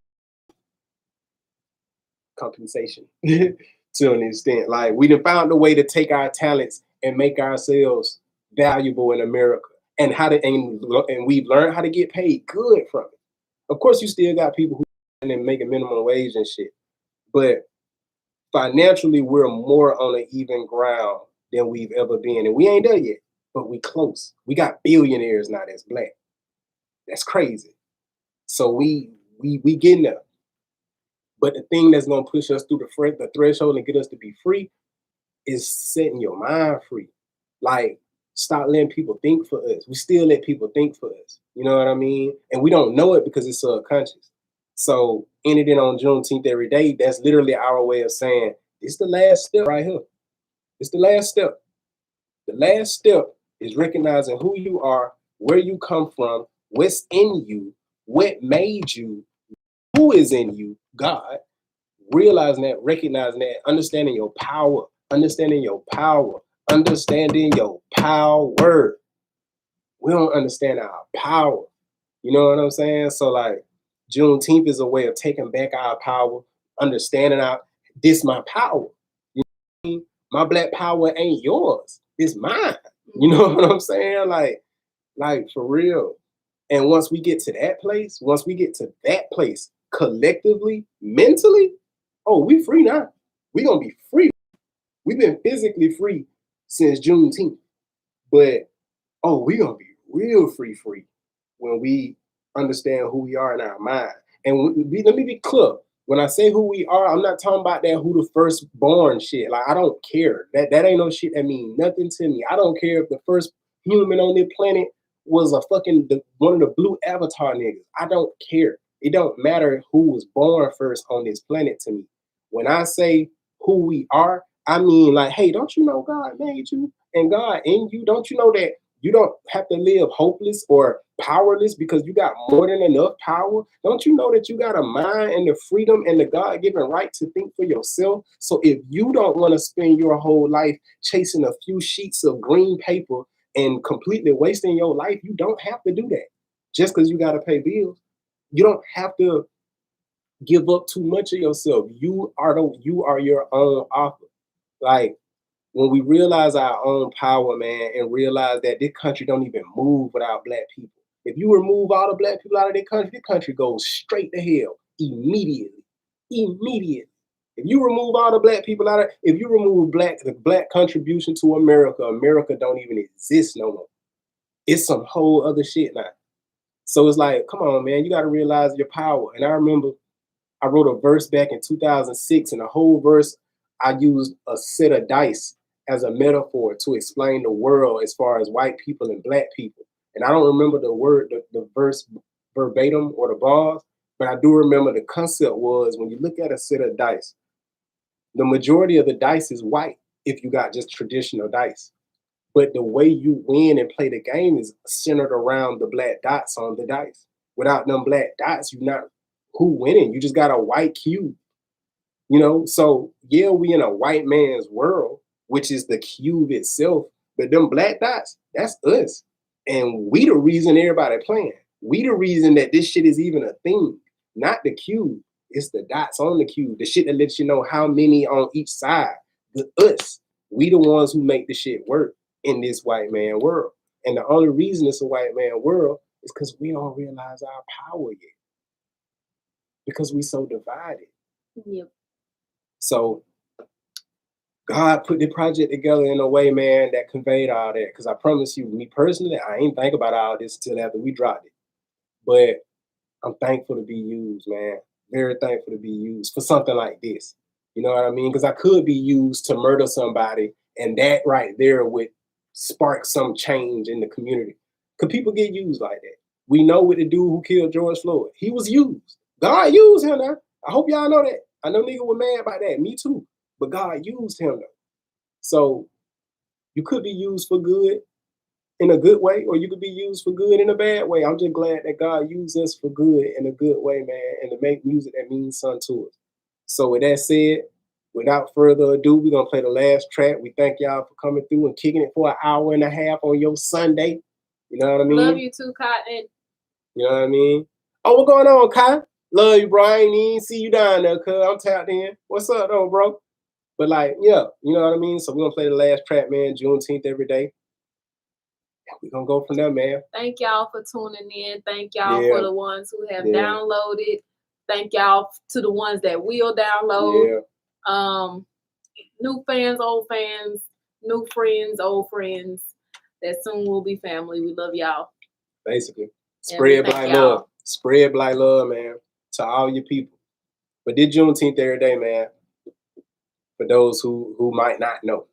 compensation to an extent. Like we done found a way to take our talents and make ourselves valuable in America, and and we've learned how to get paid good from it. Of course, you still got people who and make a minimum wage and shit, but financially we're more on an even ground than we've ever been, and we ain't there yet, but we close. We got billionaires now that's black. That's crazy. So we getting there. But the thing that's gonna push us through the threshold and get us to be free is setting your mind free. Like stop letting people think for us. We still let people think for us. You know what I mean? And we don't know it because it's subconscious. So ending it on Juneteenth every day, that's literally our way of saying it's the last step right here. It's the last step. The last step is recognizing who you are, where you come from, what's in you, what made you, who is in you, God. Realizing that, recognizing that, understanding your power, understanding your power, understanding your power. We don't understand our power. You know what I'm saying? So like Juneteenth is a way of taking back our power, understanding this my power. You know what I mean? My black power ain't yours. It's mine. You know what I'm saying? Like for real. And once we get to that place, collectively, mentally, oh, we free now. We gonna be free. We've been physically free since Juneteenth, but oh, we gonna be real free when we understand who we are in our mind. And let me be clear. When I say who we are, I'm not talking about that who the firstborn shit. Like I don't care. That ain't no shit that means nothing to me. I don't care if the first human on this planet was a fucking one of the blue avatar niggas. I don't care. It don't matter who was born first on this planet to me. When I say who we are, I mean like, hey, don't you know God made you and God in you? Don't you know that you don't have to live hopeless or powerless because you got more than enough power? Don't you know that you got a mind and the freedom and the God-given right to think for yourself? So if you don't want to spend your whole life chasing a few sheets of green paper and completely wasting your life, you don't have to do that. Just because you got to pay bills, you don't have to give up too much of yourself. You are your own author. Like when we realize our own power, man, and realize that this country don't even move without black people. If you remove all the black people out of the country goes straight to hell immediately. Immediately. If you remove all the black people out of, if you remove the black contribution to America, America don't even exist no more. It's some whole other shit now. So it's like, come on, man, you got to realize your power. And I remember I wrote a verse back in 2006, and the whole verse I used a set of dice as a metaphor to explain the world as far as white people and black people. And I don't remember the verse verbatim or the bars, but I do remember the concept was when you look at a set of dice, the majority of the dice is white if you got just traditional dice. But the way you win and play the game is centered around the black dots on the dice. Without them black dots, you're not who winning. You just got a white cube. You know, so yeah, we in a white man's world, which is the cube itself, but them black dots, that's us. And we the reason everybody playing. We the reason that this shit is even a thing. Not the cube. It's the dots on the cube. The shit that lets you know how many on each side. Us. We the ones who make the shit work in this white man world. And the only reason it's a white man world is because we don't realize our power yet. Because we so divided. Yep. So God put the project together in a way, man, that conveyed all that. Because I promise you, me personally, I ain't think about all this until after we dropped it. But I'm thankful to be used, man. Very thankful to be used for something like this. You know what I mean? Because I could be used to murder somebody, and that right there would spark some change in the community. Because people get used like that. We know with the dude who killed George Floyd. He was used. God used him now. I hope y'all know that. I know niggas were mad about that. Me too. But God used him though. So you could be used for good in a good way, or you could be used for good in a bad way. I'm just glad that God used us for good in a good way, man, and to make music that means something to us. So with that said, without further ado, we're going to play the last track. We thank y'all for coming through and kicking it for an hour and a half on your Sunday. You know what I mean? Love you too, Cotton. You know what I mean? Oh, what's going on, Kai? Love you, bro. I ain't even see you down there, cuz I'm tapped in. What's up, though, bro? But like, yeah, you know what I mean? So we're going to play the last track, man, Juneteenth every day. We're going to go from there, man. Thank y'all for tuning in. Thank y'all Yeah. for the ones who have Yeah. downloaded. Thank y'all to the ones that will download. Yeah. New fans, old fans, new friends, old friends. That soon will be family. We love y'all. Basically. And we Spread thank black y'all. love. Spread black love, man, to all your people. But did Juneteenth every day, man, for those who might not know.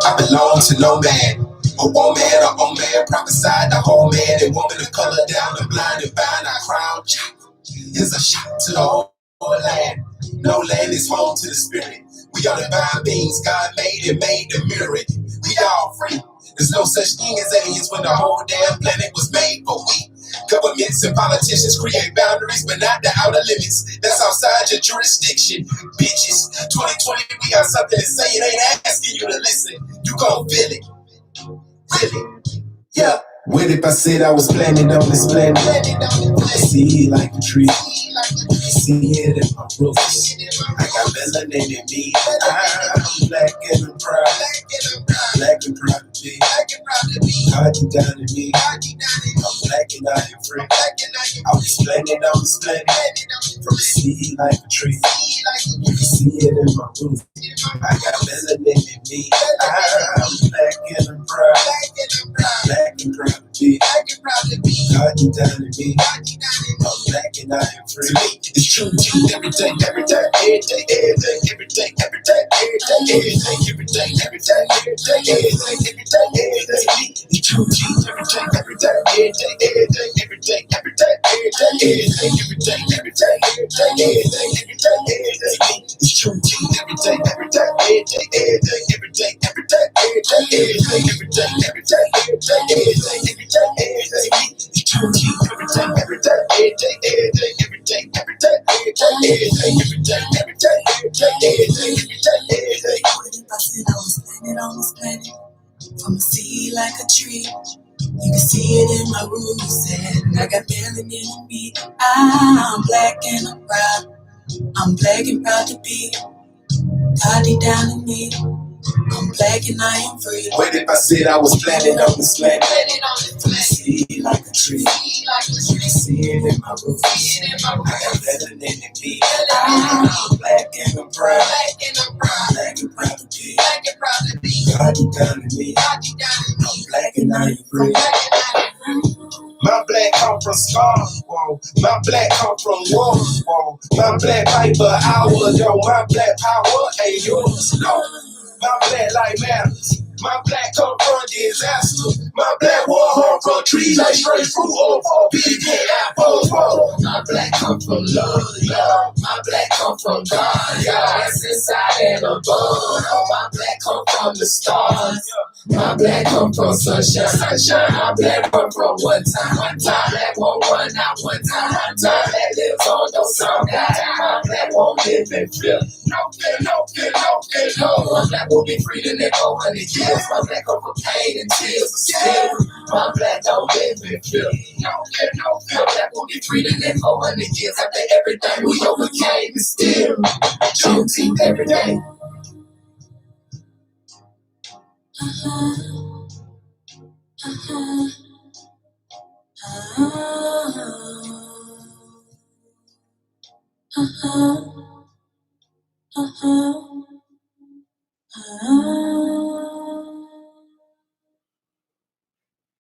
I belong to no man. A woman, a old man, prophesied the whole man and woman of color down the blind and bind our crown. Is a shot to the whole land. No land is home to the spirit. We are divine beings, God made and made to mirror it. We all free. There's no such thing as aliens when the whole damn planet was made for we. Governments and politicians create boundaries, but not the outer limits. That's outside your jurisdiction, bitches. 2020, we got something to say. It ain't asking you to listen. You gon' feel it. Really? Yeah. What if I said I was planning on this planet? See it like a tree. See it in my roots. I got melanin in me. I'm black and I'm proud. Black and proud to be. God, you down in me. I'm black and I am free. I was planning on this planet. From the sea like a tree. You can see it in my roots. I got melanin in me. I'm black and I'm proud. Black and proud to be. God, you down in me. I'm black and I am free. To me, it's true to you every day, every day, every day, every day, every day, every day, every day, every day, every day, every day, every day, every day, every day. To me, it's true to you every day, every day, every day, every day, every day, every day, every day, every day, every day, every day, every day, every day, every day. To me, it's true to you every day, every day, every day, every day, every day, every day, every day, every day, every day, every day, every day, every day, every day, every day. To me, it's true to you every day, every day, every day, every day, every day, every day, every day, every day, every day, every day, every day, every day, every day, every day. What if I said I was planted on this planet from a seed like a tree? You can see it in my roots, and I got melanin in me. I'm black and I'm proud. I'm black and proud to be. God deep down in me. I'm black and I am free. What if I said I was planted on this planet? From a seed like a tree. You can see it in my roots. I got melanin in me. I'm black and I'm proud. Black and proud to be. God deep down in me. I'm black and I am free. My black come from scars, whoa. My black come from war, whoa. My black fight for hours, yo. My black power ain't yours, no. My black life matters. My black come from disaster. My black war home from trees like straight fruit or big apples. My black come from love, love. My black come from God, God. It's inside and above. Oh, my black come from the stars. My black come from sunshine, sunshine. My black come from one time. Black won't run out one time. That lives on no song. My black won't live in fear. No fear, no fear, no fear, no. My black will be free to live 100 years. My black come from pain and tears, but still, my black don't live in fear. No fear, no fear. My black will be free to live 100 years. After everything we overcame, and still, Juneteenth every day.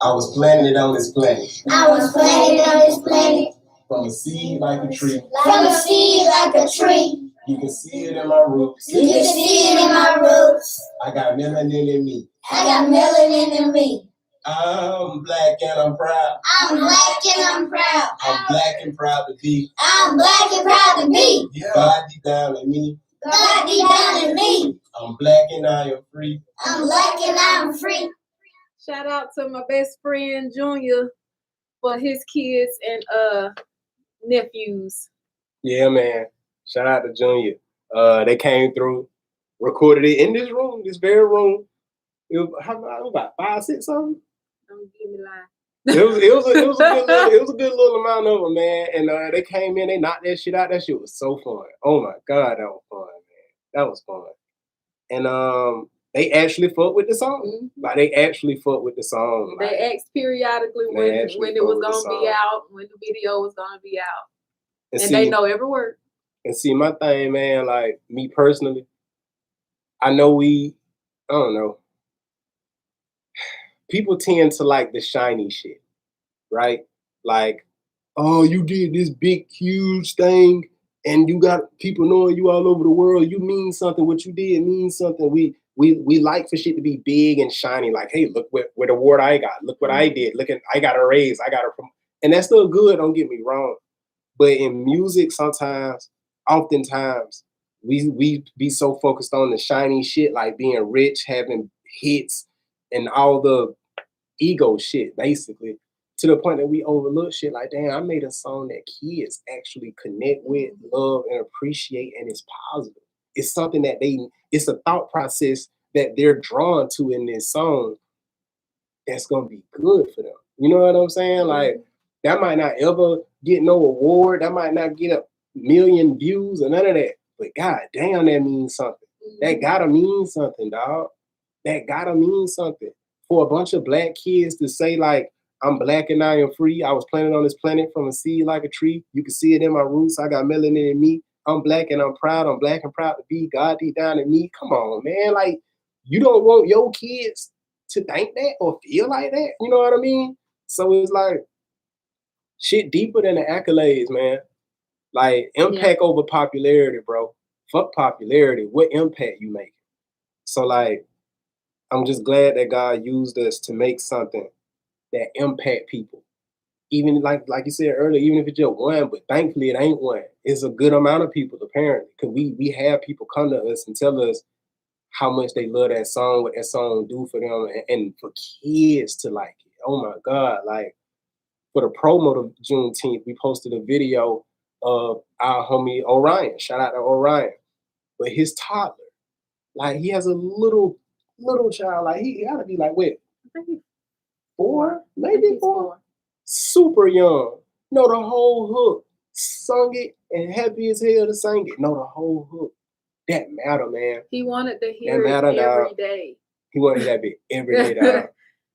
I was planted on this planet. I was planted on this planet. From a seed like a tree. From a seed like a tree. You can see it in my roots. You can see it in my roots. I got melanin in me. I got melanin in me. I'm black and I'm proud. I'm black and I'm proud. I'm black and proud to be. I'm black and proud to be. God deep down in me. God deep down in me. I'm black and I am free. I'm black and I'm free. Shout out to my best friend Junior for his kids and nephews. Yeah, man. Shout out to Junior. They came through, recorded it in this room, this very room. It was about 5, 6 something. Don't give me lie. It was a good little amount of them, man. And they came in, they knocked that shit out. That shit was so fun. Oh my God, that was fun, man. That was fun. And they actually fucked with the song. Mm-hmm. Like they actually fucked with the song. Like, they asked periodically when it was gonna be out, when the video was gonna be out. And see, they know every word. And see, my thing, man, like me personally, I know I don't know. People tend to like the shiny shit, right? Like, oh, you did this big, huge thing, and you got people knowing you all over the world. You mean something. What you did means something. We like for shit to be big and shiny. Like, hey, look what award I got. Look what I did. Look at, I got a raise. I got a, and that's still good. Don't get me wrong. But in music, oftentimes, we be so focused on the shiny shit, like being rich, having hits, and all the ego shit, basically, to the point that we overlook shit like, damn, I made a song that kids actually connect with, love, and appreciate, and it's positive. It's something that it's a thought process that they're drawn to in this song that's gonna be good for them. You know what I'm saying? Like, that might not ever get no award, that might not get 1 million views or none of that, but god damn, that means something. That gotta mean something, dog. That gotta mean something. For a bunch of black kids to say, like, I'm black and I am free. I was planted on this planet from a seed like a tree. You can see it in my roots. I got melanin in me. I'm black and I'm proud. I'm black and proud to be. God deep down in me. Come on, man. Like, you don't want your kids to think that or feel like that. You know what I mean? So it's like shit deeper than the accolades, man. Like, impact over popularity, bro. Fuck popularity. What impact you make? So, like, I'm just glad that God used us to make something that impact people. Even like you said earlier, even if it's just one, but thankfully it ain't one. It's a good amount of people, apparently. Because we have people come to us and tell us how much they love that song, what that song do for them, and for kids to like it. Oh my God. Like, for the promo of Juneteenth, we posted a video of our homie Orion. Shout out to Orion. But his toddler, like, he has a little child, like he gotta be like, wait, 4, maybe 4. Super young. Know the whole hook. Sung it and happy as hell to sing it. Know the whole hook. That matter, man. He wanted to hear it every day. He wanted that bit every day, dog.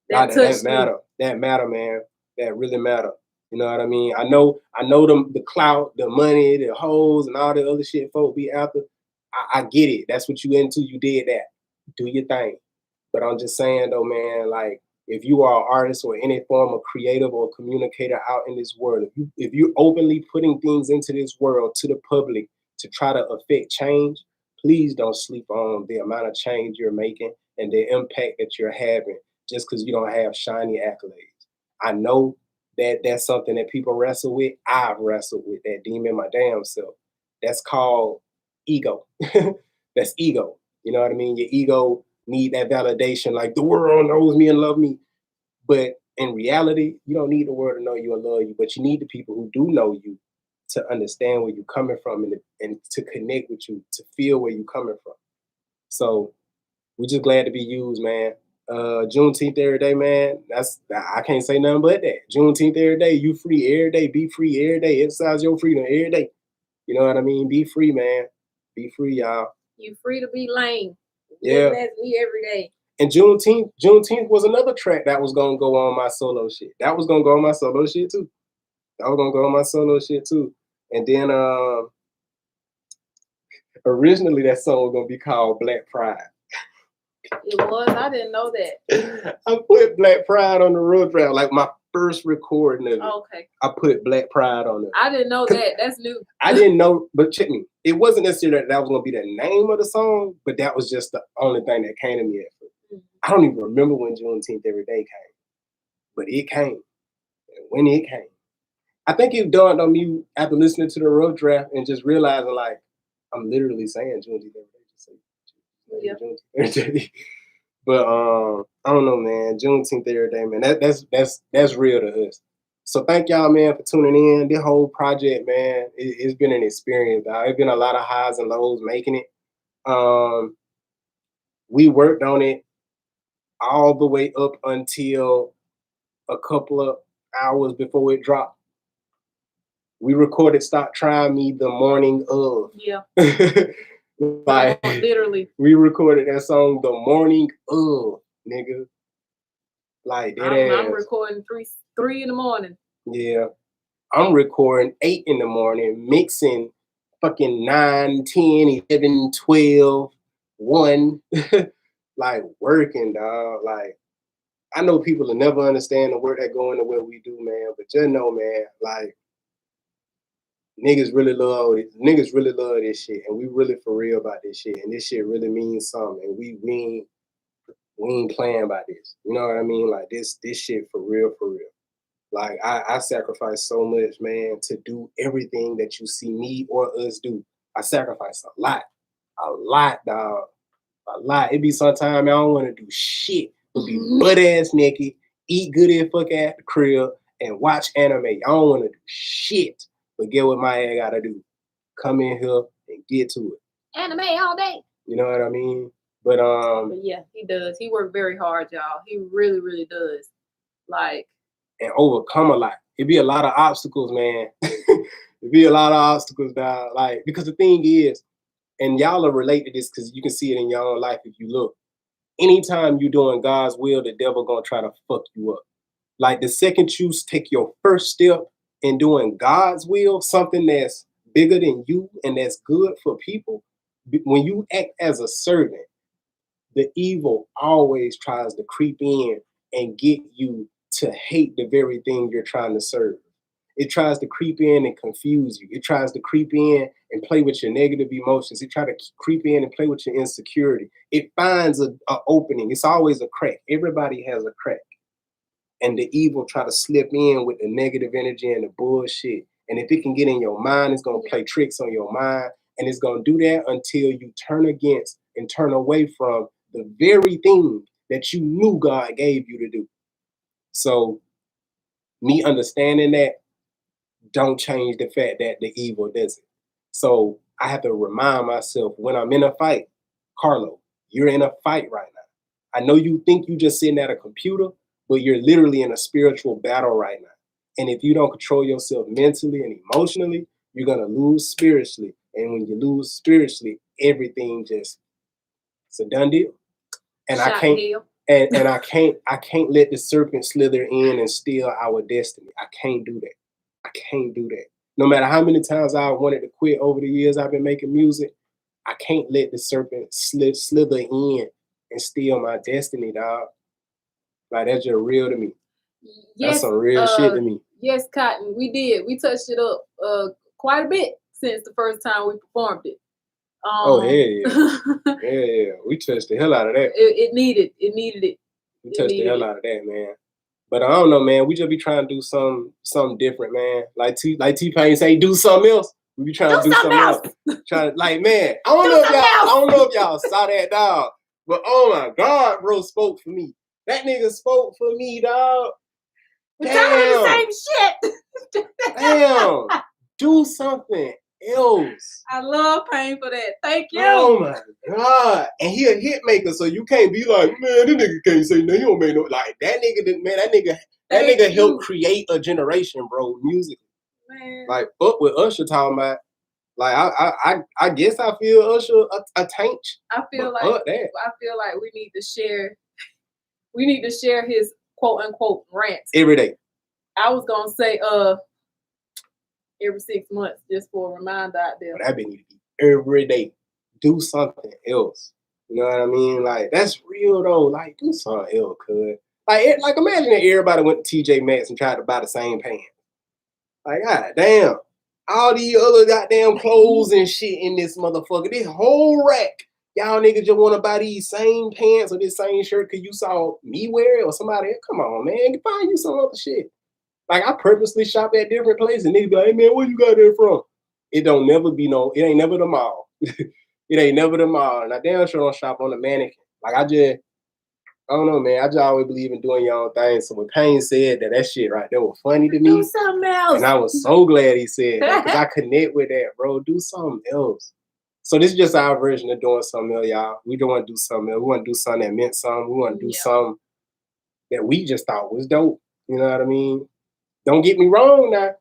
that matter. That matter, man. That really matter. You know what I mean? I know the clout, the money, the hoes, and all the other shit folk be after. I get it. That's what you into. You did that. Do your thing. But I'm just saying though, man, like, if you are an artist or any form of creative or communicator out in this world, if you're openly putting things into this world to the public to try to affect change, please don't sleep on the amount of change you're making and the impact that you're having just because you don't have shiny accolades. I know that that's something that people wrestle with. I've wrestled with that demon my damn self. That's called ego. That's ego. You know what I mean? Your ego need that validation, like the world knows me and love me. But in reality, you don't need the world to know you and love you, but you need the people who do know you to understand where you're coming from and to connect with you, to feel where you're coming from. So we're just glad to be used, man. Juneteenth every day, man. I can't say nothing but that. Juneteenth every day, you free every day, be free every day, exercise your freedom every day. You know what I mean? Be free, man. Be free, y'all. You free to be lame. Yeah. That's me every day. And Juneteenth was another track that was gonna go on my solo shit. That was gonna go on my solo shit too. And then originally that song was gonna be called Black Pride. It was. I didn't know that. I put Black Pride on the road draft, like my first recording of it. Okay. I put Black Pride on it. I didn't know that. That's new. I didn't know, but check me. It wasn't necessarily that was gonna be the name of the song, but that was just the only thing that came to me at first. I don't even remember when Juneteenth every day came, but it came. And when it came, I think it dawned on me after listening to the rough draft and just realizing, like, I'm literally saying Juneteenth every day. Just say Juneteenth every day. But I don't know, man. Juneteenth every day, man. That's real to us. So thank y'all, man, for tuning in. This whole project, man, it's been an experience. It's been a lot of highs and lows making it. We worked on it all the way up until a couple of hours before it dropped. We recorded Stop Trying Me the morning of. Yeah. Like, literally. We recorded that song the morning of, nigga. Like that I'm recording 3 in the morning. Yeah. I'm recording 8 in the morning, mixing fucking 9, 10, 11, 12, 1. Like working, dog. Like, I know people will never understand the work that go into what we do, man. But just know, man, like, niggas really love this shit, and we really for real about this shit, and this shit really means something, and we ain't playing about this. You know what I mean? Like this shit for real. Like I sacrifice so much, man, to do everything that you see me or us do. I sacrifice a lot, dog. A lot. It be sometimes I don't want to do shit, but be butt ass naked, eat good as fuck at the crib, and watch anime. I don't want to do shit. But get what my ass gotta do. Come in here and get to it. Anime all day. You know what I mean? But yeah, he does. He worked very hard, y'all. He really, really does. Like, and overcome a lot. It'd be a lot of obstacles, man. It'd be a lot of obstacles, dog. Like, because the thing is, and y'all will relate to this because you can see it in your own life if you look. Anytime you're doing God's will, the devil gonna try to fuck you up. Like the second you take your first step in doing God's will, something that's bigger than you and that's good for people, when you act as a servant, the evil always tries to creep in and get you to hate the very thing you're trying to serve. It tries to creep in and confuse you. It tries to creep in and play with your negative emotions. It tries to creep in and play with your insecurity. It finds an opening. It's always a crack. Everybody has a crack. And the evil try to slip in with the negative energy and the bullshit. And if it can get in your mind, it's going to play tricks on your mind. And it's going to do that until you turn against and turn away from the very thing that you knew God gave you to do. So me understanding that don't change the fact that the evil does it. So I have to remind myself when I'm in a fight, Carlo, you're in a fight right now. I know you think you just sitting at a computer, but you're literally in a spiritual battle right now. And if you don't control yourself mentally and emotionally, you're going to lose spiritually. And when you lose spiritually, everything just, it's a done deal. And I can't let the serpent slither in and steal our destiny. I can't do that. No matter how many times I wanted to quit over the years I've been making music, I can't let the serpent slither in and steal my destiny, dog. Like, that's just real to me. Yes, that's some real shit to me. Yes, Cotton, we did. We touched it up quite a bit since the first time we performed it. Oh, yeah. We touched the hell out of that. it needed it. We touched the hell out of that, man. But I don't know, man. We just be trying to do something different, man. Like T-Pain say, do something else. We be trying to do something else. Trying to, like, man, I don't know if y'all saw that, dog. But oh my God, bro spoke for me. That nigga spoke for me, dog. We're talking the same shit. Damn. Do something else. I love Pain for that. Thank you. Oh my God. And he a hit maker, so you can't be like, man, this nigga can't say nothing. He don't make no, like, that nigga helped create a generation, bro, musically. Man. Like, fuck with Usher talking about. Like, I guess I feel Usher a taint. I feel like we need to share his quote unquote rants every day. I was gonna say every 6 months, just for a reminder out there. But that need to be every day. Do something else. You know what I mean? Like, that's real though. Like, do something else, cuz. Like imagine that everybody went to TJ Maxx and tried to buy the same pants. Like, god damn. All these other goddamn clothes and shit in this motherfucker. This whole rack. Y'all niggas just want to buy these same pants or this same shirt because you saw me wear it or somebody else. Come on, man. Find you some other shit. Like, I purposely shop at different places. And niggas be like, hey, man, where you got that from? It ain't never the mall. It ain't never the mall. And I damn sure don't shop on the mannequin. Like, I don't know, man. I just always believe in doing your own thing. So when Pain said that shit right there was funny to me. Do something else. And I was so glad he said that because I connect with that, bro. Do something else. So this is just our version of doing something else, y'all. We don't want to do something else. We want to do something that meant something. We want to do something that we just thought was dope. You know what I mean? Don't get me wrong now.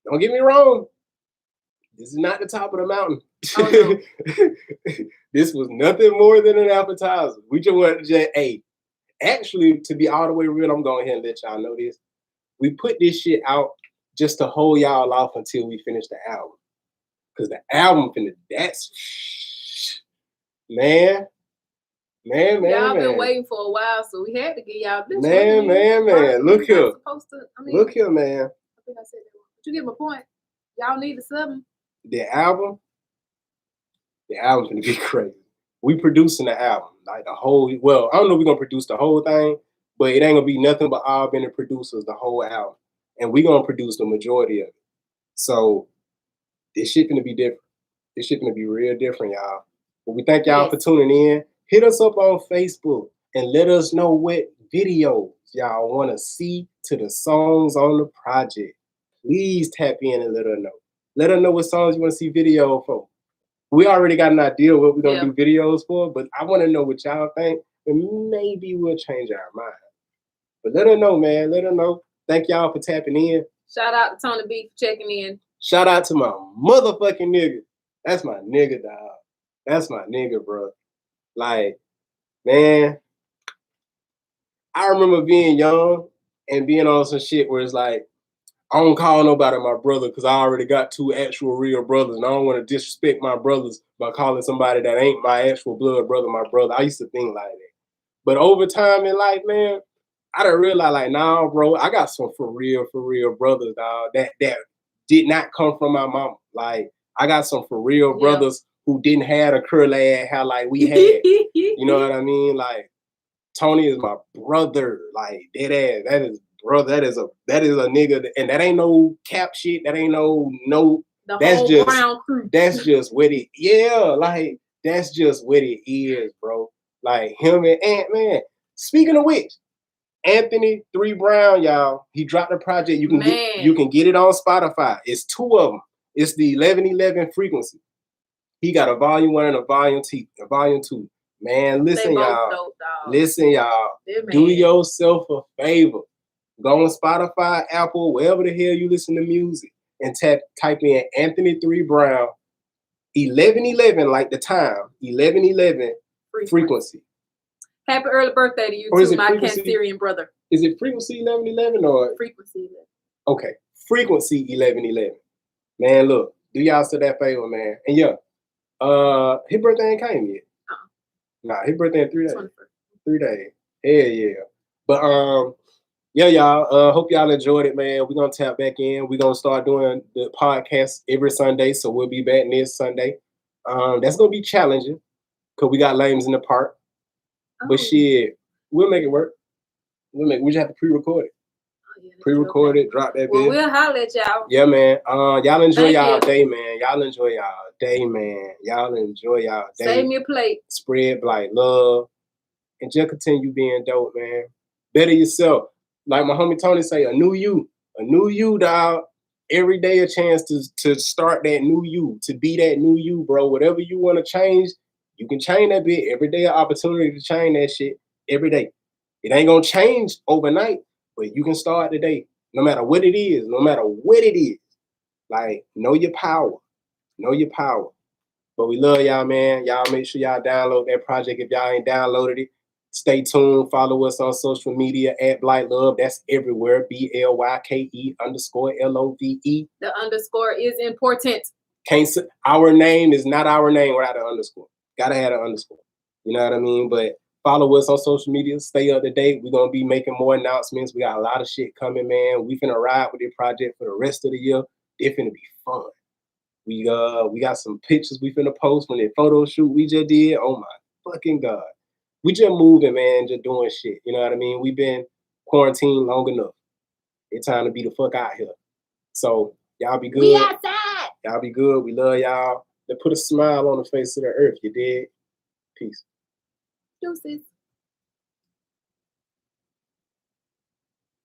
Don't get me wrong. This is not the top of the mountain. Oh, no. This was nothing more than an appetizer. We just wanted to actually, to be all the way real, I'm going ahead and let y'all know this. We put this shit out just to hold y'all off until we finish the album. Because the album man. Y'all been waiting for a while, so we had to get y'all this. Man. Look here. Look here, man. I think I said that wrong. But you get my point. Y'all needed something. The album's gonna be crazy. We producing the album. Like the whole, well, I don't know if we're gonna produce the whole thing, but it ain't gonna be nothing but all been the producers, the whole album. And we're gonna produce the majority of it. So this shit gonna be different. This shit gonna be real different, y'all. But we thank y'all for tuning in. Hit us up on Facebook and let us know what videos y'all want to see to the songs on the project. Please tap in and let us know. Let us know what songs you want to see video for. We already got an idea of what we're going to do videos for, but I want to know what y'all think, and maybe we'll change our mind. But let us know, man. Let us know. Thank y'all for tapping in. Shout out to Tony B for checking in. Shout out to my motherfucking nigga. That's my nigga, dog. That's my nigga, bro. Like, man, I remember being young and being on some shit where it's like, I don't call nobody my brother because I already got 2 actual real brothers, and I don't want to disrespect my brothers by calling somebody that ain't my actual blood brother my brother. I used to think like that. But over time in life, man, I done realized, like, nah, bro, I got some for real brothers, dog, that did not come from my mama. Like, I got some for real brothers who didn't have a curly ass hair like we had. You know what I mean? Like, Tony is my brother. Like, dead ass. That is brother. That is a nigga, and that ain't no cap shit. That ain't no. The that's whole just Brown crew. That's just what it. Yeah, like that's just what it is, bro. Like him and Ant-Man. Speaking of which, Anthony 3 Brown, y'all, he dropped a project. You can get it on Spotify. It's 2 of them. It's the 1111 Frequency. He got a volume 1 and a volume 2. Man, listen, y'all. Dope, listen, y'all. Do yourself a favor. Go on Spotify, Apple, wherever the hell you listen to music, and type in Anthony 3 Brown, 1111, like the time, 1111 Frequency. Happy early birthday to you too, my Cancerian brother. Is it Frequency 1111 or Frequency 11? Okay, Frequency 1111. Man, look, do y'all still that favor, man. And his birthday ain't came yet. Nah, his birthday in 3 days. 3 days. Hell yeah. But yeah, y'all. Hope y'all enjoyed it, man. We're gonna tap back in. We're gonna start doing the podcast every Sunday, so we'll be back next Sunday. That's gonna be challenging because we got lames in the park. But Oh, shit, we'll make it work. We just have to pre-record it. oh, yeah, that's Pre-record okay. it, drop that Well, bitch. we'll holler at y'all. Yeah, man. Y'all enjoy Thank y'all you. day, man. Y'all enjoy y'all day, man. Y'all enjoy y'all day. Save me a plate. Spread like love, and just continue being dope, man. Better yourself. Like my homie Tony say, a new you, dog. Every day a chance to start that new you, to be that new you, bro. Whatever you want to change, you can change that bit. Every day an opportunity to change that shit. Every day. It ain't gonna change overnight, but you can start today. No matter what it is, no matter what it is. Like, know your power. Know your power. But we love y'all, man. Y'all make sure y'all download that project if y'all ain't downloaded it. Stay tuned. Follow us on social media at Blight Love. That's everywhere. BLYKE_LOVE. The underscore is important. Our name is not our name without an underscore. Gotta have an underscore. You know what I mean? But follow us on social media. Stay up to date. We're gonna be making more announcements. We got a lot of shit coming, man. We finna ride with this project for the rest of the year. It's finna be fun. We got some pictures we finna post from the photo shoot we just did. Oh my fucking God. We just moving, man, just doing shit. You know what I mean? We've been quarantined long enough. It's time to be the fuck out here. So y'all be good. We outside. Y'all be good. We love y'all. Let's put a smile on the face of the earth, you dig? Peace. Deuces.